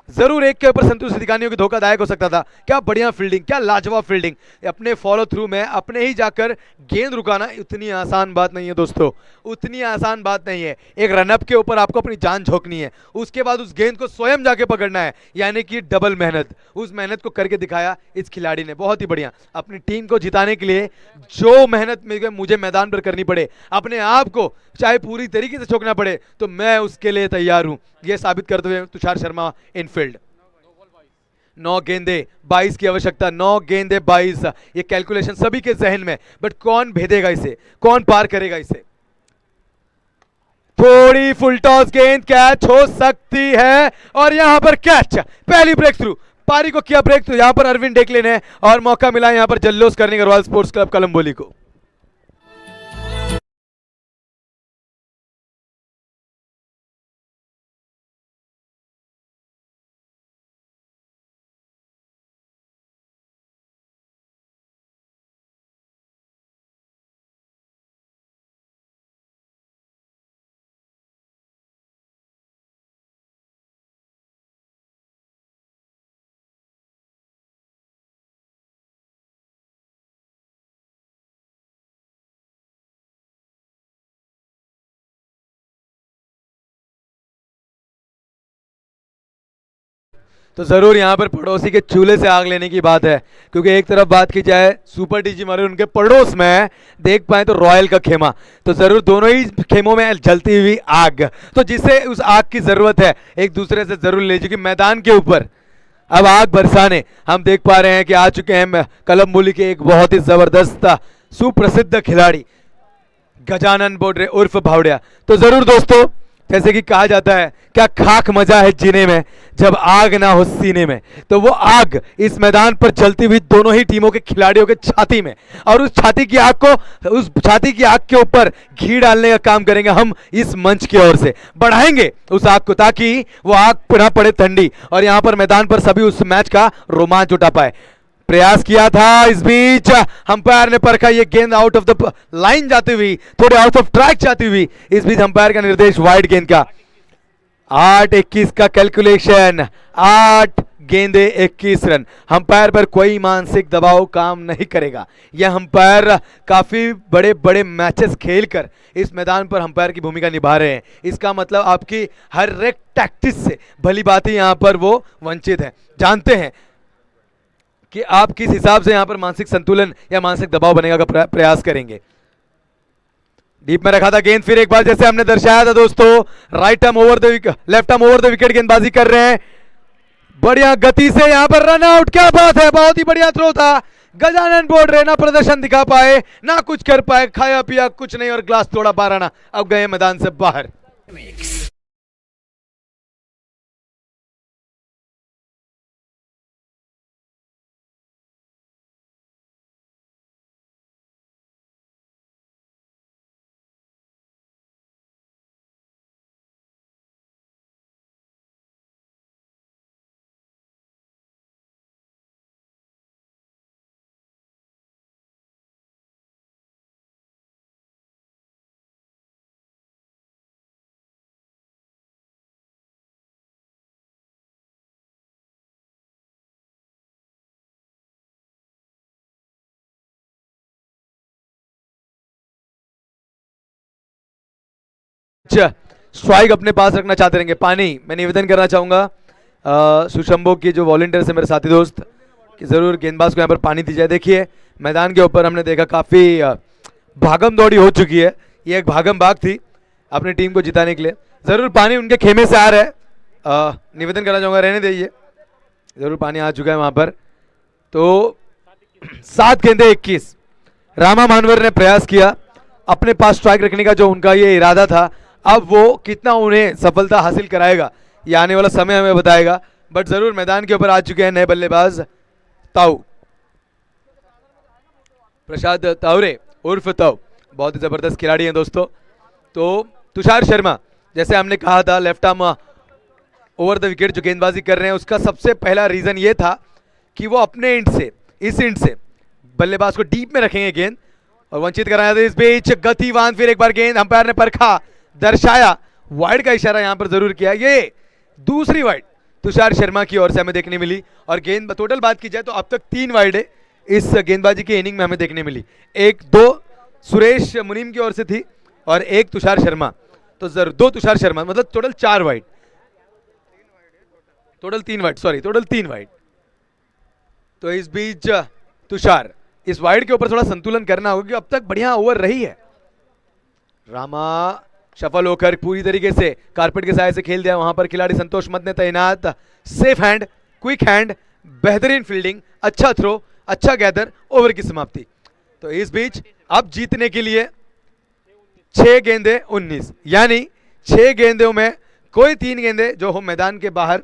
जरूर एक के ऊपर संतुष्टि दिखानी होगी, धोखादायक हो सकता था। क्या बढ़िया फील्डिंग, क्या लाजवाब फील्डिंग, अपने फॉलो थ्रू में अपने ही जाकर गेंद रुकाना उतनी आसान बात नहीं है दोस्तों, उतनी आसान बात नहीं है। एक रनअप के ऊपर आपको अपनी जान झोंकनी है, उसके बाद उस गेंद को स्वयं जाके पकड़ना है, यानी कि डबल मेहनत। उस मेहनत को करके दिखाया इस खिलाड़ी ने, बहुत ही बढ़िया। अपनी टीम को जिताने के लिए जो मेहनत मुझे मैदान पर करनी पड़े, अपने आप को चाहे पूरी तरीके से झोंकना पड़े, तो मैं उसके लिए तैयार हूं, यह साबित करते हुए तुषार शर्मा इनफील्ड। 9 गेंदे 22 की आवश्यकता, 9 गेंदे 22, ये कैलकुलेशन सभी के जहन में, बट कौन भेदेगा इसे, कौन पार करेगा इसे। थोड़ी फुल टॉस गेंद कैच हो सकती है और यहां पर कैच, पहली ब्रेक थ्रू, पारी को किया ब्रेक थ्रू यहां पर अरविंद डेकले ने, और मौका मिला यहां पर जल्लोस करने का रॉयल स्पोर्ट्स क्लब कलंबोली को। तो जरूर यहाँ पर पड़ोसी के चूल्हे से आग लेने की बात है, क्योंकि एक तरफ बात की जाए सुपर डीजी मारे उनके पड़ोस में देख पाए तो रॉयल का खेमा, तो जरूर दोनों ही खेमों में जलती हुई आग, तो जिसे उस आग की जरूरत है एक दूसरे से जरूर ले चुकी मैदान के ऊपर अब आग बरसाने हम देख पा रहे हैं कि आ चुके हैं कलंबोली के एक बहुत ही जबरदस्त सुप्रसिद्ध खिलाड़ी गजानन बोडरे उर्फ भावड़िया। तो जरूर दोस्तों, जैसे कि कहा जाता है क्या खाक मजा है जीने में जब आग ना हो सीने में, तो वो आग इस मैदान पर जलती हुई दोनों ही टीमों के खिलाड़ियों के छाती में, और उस छाती की आग को, उस छाती की आग के ऊपर घी डालने का काम करेंगे हम इस मंच की ओर से, बढ़ाएंगे उस आग को ताकि वो आग ना पड़े ठंडी और यहां पर मैदान पर सभी उस मैच का रोमांच उठा पाए। प्रयास किया था, इस बीच अंपायर ने परखा, ये गेंद आउट ऑफ द लाइन जाती हुई, थोड़े आउट ऑफ ट्रैक जाती हुई, इस बीच अंपायर का निर्देश वाइड गेंद का। 8-21 का कैलकुलेशन, 8 गेंदे 21 रन। अंपायर पर कोई मानसिक दबाव काम नहीं करेगा, यह अंपायर काफी बड़े बड़े मैचेस खेलकर इस मैदान पर अंपायर की भूमिका निभा रहे हैं, इसका मतलब आपकी हर एक टैक्टिस से भली बात ही यहां पर वो वंचित है, जानते हैं कि आप किस हिसाब से यहां पर मानसिक संतुलन या मानसिक दबाव बनेगा का प्रयास करेंगे। डीप में रखा था गेंद, फिर एक बार जैसे हमने दर्शाया था दोस्तों, right arm over the wicket, left arm over the wicket गेंदबाजी कर रहे हैं, बढ़िया गति से यहां पर रन आउट, क्या बात है, बहुत ही बढ़िया थ्रो था। गजानन बोडरे ना प्रदर्शन दिखा पाए ना कुछ कर पाए, खाया पिया कुछ नहीं और ग्लास तोड़ा 12 रन, अब गए मैदान से बाहर। स्ट्राइक अपने पास रखना चाहते रहेंगे। पानी मैं निवेदन करना चाहूंगा सुशंभो की जो वॉलंटियर्स है मेरे साथी दोस्त, कि जरूर गेंदबाज को यहाँ पर पानी दी जाए। देखिए मैदान के ऊपर हमने देखा काफी भागम दौड़ी हो चुकी है, ये एक भागम भाग थी अपनी टीम को जिताने के लिए, जरूर पानी उनके खेमे से आ रहा है, निवेदन करना चाहूंगा रहने दीजिए, जरूर पानी आ चुका है वहां पर। तो 7 गेंदे 21, रामा मानवर ने प्रयास किया अपने पास स्ट्राइक रखने का, जो उनका ये इरादा था, अब वो कितना उन्हें सफलता हासिल कराएगा ये आने वाला समय हमें बताएगा, बट जरूर मैदान के ऊपर आ चुके हैं नए बल्लेबाज ताऊ, प्रसाद तावरे उर्फ ताऊ, बहुत ही जबरदस्त खिलाड़ी हैं दोस्तों। तो तुषार शर्मा, जैसे हमने कहा था left arm over the wicket जो गेंदबाजी कर रहे हैं, उसका सबसे पहला रीजन ये था कि वो अपने इंड से, इस इंड से बल्लेबाज को डीप में रखेंगे गेंद और वंचित कराया था। इस बीच गतिवान, फिर एक बार गेंद अंपायर ने परखा, दर्शाया, वाइड का इशारा यहां पर जरूर किया, ये दूसरी वाइड तुषार शर्मा की ओर से हमें देखने मिली, और गेंद टोटल बात की जाए तो अब तक 3 वाइड है इस गेंदबाजी की इनिंग में हमें देखने मिली, 1-2 सुरेश मुनीम की ओर से थी और 1 तुषार शर्मा, तो जरूर 2 तुषार शर्मा, मतलब total 4 wide, total 3 wide, sorry total 3 wide. तो इस बीच तुषार, इस वाइड के ऊपर थोड़ा संतुलन करना होगा कि अब तक बढ़िया ओवर रही है। रामा सफल होकर पूरी तरीके से कारपेट के साय से खेल दिया, वहां पर खिलाड़ी संतोष मत ने तैनात, सेफ हैंड, क्विक हैंड, बेहतरीन फील्डिंग, अच्छा थ्रो, अच्छा गैदर, ओवर की समाप्ति। तो इस बीच अब जीतने के लिए 6 गेंदे 19, यानी 6 गेंदों में कोई 3 गेंदे जो हो मैदान के बाहर,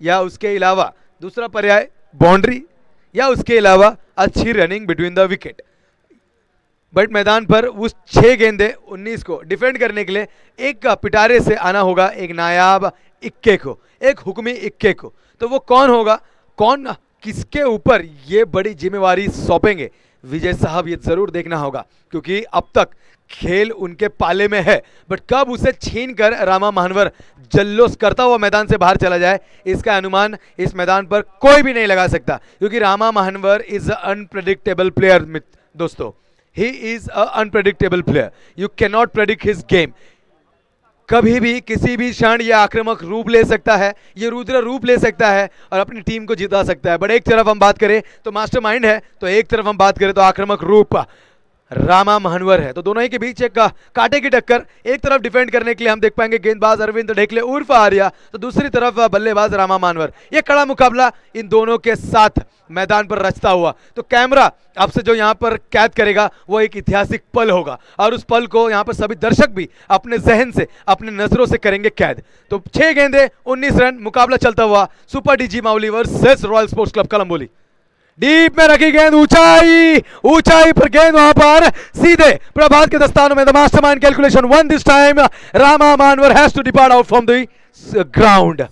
या उसके अलावा दूसरा पर्याय बाउंड्री, या उसके अलावा अच्छी running between the wicket. But मैदान पर उस 6 गेंदे 19 को डिफेंड करने के लिए एक पिटारे से आना होगा, एक नायाब इक्के को, एक हुक्मी इक्के को। तो वो कौन होगा, कौन किसके ऊपर ये बड़ी जिम्मेवारी सौंपेंगे विजय साहब, ये जरूर देखना होगा, क्योंकि अब तक खेल उनके पाले में है, बट कब उसे छीन कर रामा महानवर जल्लोष करता हुआ मैदान से बाहर चला जाए, इसका अनुमान इस मैदान पर कोई भी नहीं लगा सकता, क्योंकि Rama Mahanwar is a unpredictable player दोस्तों। He is a unpredictable player, you can not predict his game. कभी भी किसी भी क्षण ये आक्रामक रूप ले सकता है, ये रुद्र रूप ले सकता है और अपनी टीम को जिता सकता है। बट एक तरफ हम बात करें तो मास्टरमाइंड है, तो एक तरफ हम बात करें तो आक्रामक रूप रामा महानवर है। तो दोनों ही के बीच एक कांटे की टक्कर। एक तरफ डिफेंड करने के लिए हम देख पाएंगे गेंदबाज अरविंद ढेकले उर्फ आर्या, तो दूसरी तरफ बल्लेबाज रामा महानवर। ये कड़ा मुकाबला इन दोनों के साथ मैदान पर रचता हुआ, तो कैमरा अब से जो यहां पर कैद करेगा वो एक ऐतिहासिक पल होगा, और उस पल को यहां पर सभी दर्शक भी अपने जहन से, अपने नजरों से करेंगे कैद। तो 6 गेंदे 19 रन, मुकाबला चलता हुआ super DG Mauli versus royal sports club Kalamboli. Deep में रखी गेंद, ऊंचाई ऊंचाई पर गेंद, वहां पर सीधे प्रभात के दस्तानों में। The mastermind calculation one this time, Rama Manwar has to depart out from the ground.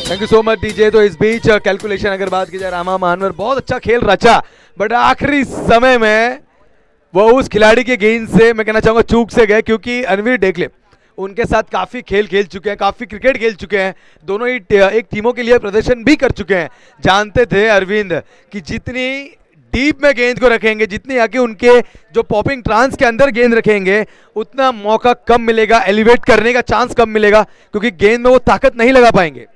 Thank you so much DJ. तो इस बीच कैलकुलेशन अगर बात की जाए, रामा महानवर बहुत अच्छा खेल रचा, बट आखिरी समय में वो उस खिलाड़ी के गेंद से मैं कहना चाहूंगा चूक से गए, क्योंकि अनवीर डेकले उनके साथ काफी खेल खेल चुके हैं, काफी क्रिकेट खेल चुके हैं, दोनों ही एक टीमों के लिए प्रदर्शन भी कर चुके हैं। जानते थे अरविंद कि जितनी डीप में गेंद को रखेंगे, जितनी आके उनके जो पॉपिंग ट्रांस के अंदर गेंद रखेंगे, उतना मौका कम मिलेगा, एलिवेट करने का चांस कम मिलेगा, क्योंकि गेंद में वो ताकत नहीं लगा पाएंगे।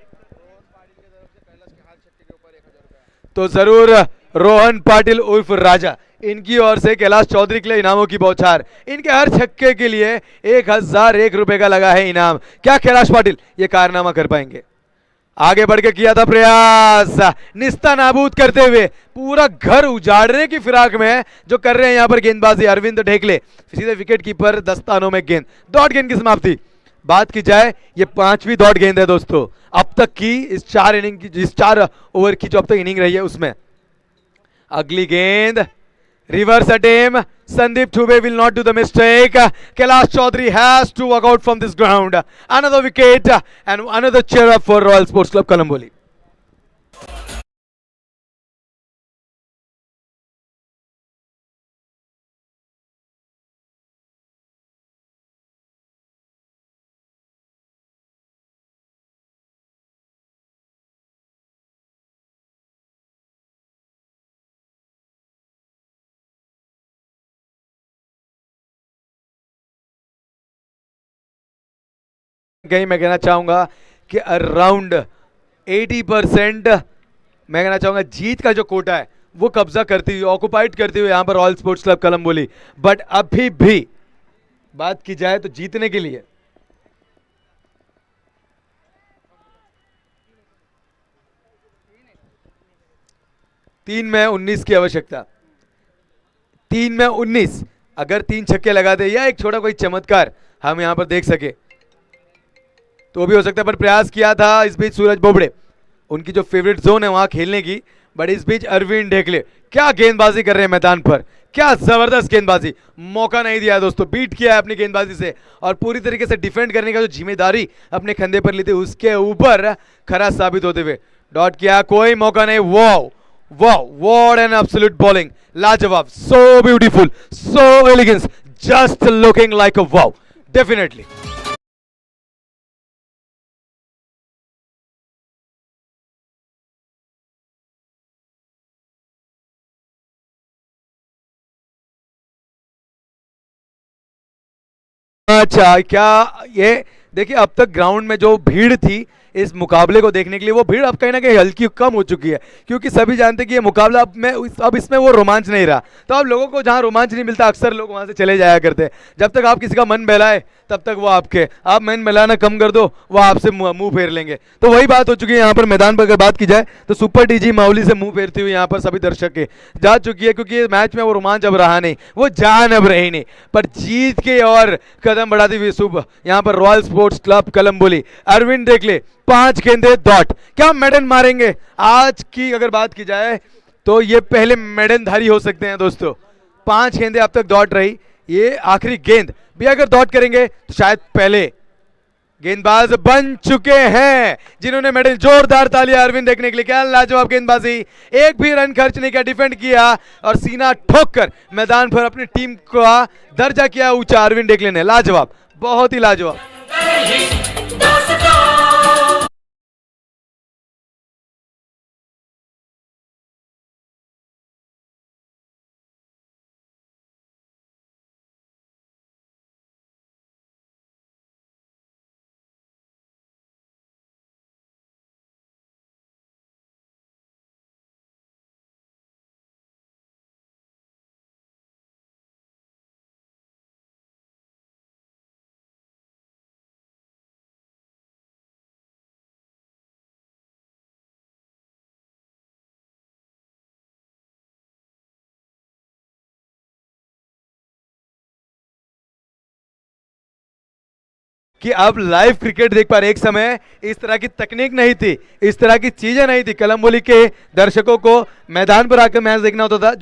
तो जरूर रोहन पाटिल उर्फ राजा, इनकी ओर से कैलाश चौधरी के लिए इनामों की बौछार। इनके हर छक्के के लिए 1001 रुपए का लगा है इनाम। क्या कैलाश पाटिल ये कारनामा कर पाएंगे? आगे बढ़ के किया था प्रयास, निस्ता नाबूद करते हुए, पूरा घर उजाड़ने की फिराक में जो कर रहे हैं यहां पर गेंदबाजी अरविंद ढेकले। सीधे विकेट कीपर दस्तानों में गेंद, डॉट गेंद की समाप्ति। बात की जाए ये 5वीं डॉट गेंद है दोस्तों अब तक की, इस 4 इनिंग की, इस 4 ओवर की जो अब तक इनिंग रही है उसमें। अगली गेंद reverse attempt, Sandeep Chube will not do the mistake. Kailash Chaudhary has to walk out from this ground. Another wicket and another cheer up for Royal Sports Club Kalamboli. कहीं मैं कहना चाहूंगा कि अराउंड 80% मैं कहना चाहूंगा जीत का जो कोटा है वो कब्जा करती हुई, ऑक्युपाइड करती हुई यहां पर royal sports club Kalamboli. But अभी भी बात की जाए तो जीतने के लिए 3 में 19 की आवश्यकता। 3 में 19, अगर 3 छक्के लगा दे या एक छोटा कोई चमत्कार हम यहां पर देख सके तो भी हो सकता है, पर प्रयास किया था इस बीच सूरज बोबड़े, उनकी जो फेवरेट जोन है वहां खेलने की। बट इस बीच अरविंद ढेकले क्या गेंदबाजी कर रहे हैं मैदान पर, क्या जबरदस्त गेंदबाजी, मौका नहीं दिया दोस्तों, बीट किया है अपनी गेंदबाजी से और पूरी तरीके से डिफेंड करने का जो जिम्मेदारी अपने कंधे पर ली थी उसके ऊपर खरा साबित होते हुए डॉट किया, कोई मौका नहीं। Wow wow, what an absolute bowling, लाजवाब, so beautiful, so elegance, just looking like a wow, definitely. अच्छा, क्या ये देखिए, अब तक ग्राउंड में जो भीड़ थी इस मुकाबले को देखने के लिए, वो भीड़ अब कहीं ना कहीं हल्की कम हो चुकी है, क्योंकि सभी जानते हैं कि ये मुकाबला अब इसमें वो रोमांच नहीं रहा। तो अब लोगों को जहां रोमांच नहीं मिलता, अक्सर लोग वहां से चले जाया करते हैं। जब तक आप किसी का मन बहलाए तब तक वो आपके, आप मन बहलाना कम कर दो, वो आपसे मुंह फेर लेंगे। तो वही बात हो चुकी है यहाँ पर। मैदान पर अगर बात की जाए तो सुपर टीजी माहौली से मुंह फेरती हुई यहाँ पर सभी दर्शक के जा चुकी है, क्योंकि मैच में वो रोमांच अब रहा नहीं, वो जान अब रही नहीं। पर जीत के और कदम बढ़ाती हुई सुबह यहाँ पर royal sports club Kalamboli, Arvind देखले 5 गेंदे डॉट, क्या मेडन मारेंगे आज की अगर बात की जाए तो ये पहले मेडनधारी हो सकते हैं दोस्तों। 5 गेंदे अब तक डॉट रही, ये आखिरी गेंद भी अगर डॉट करेंगे तो शायद पहले गेंदबाज बन चुके हैं जिन्होंने मेडल। जोरदार तालियां अरविंद देखने के लिए, क्या लाजवाब गेंदबाजी, एक भी रन खर्च नहीं किया, डिफेंड किया और सीना ठोक कर मैदान पर अपनी टीम का दर्जा किया ऊंचा अरविंद देखले ने। लाजवाब, बहुत ही लाजवाब। कि अब लाइव क्रिकेट देख पा रहे। एक समय इस तरह की तकनीक नहीं थी, इस तरह की चीजें नहीं थी, कलंबोली के दर्शकों को मैदान पर आकर मैच देखना होता था।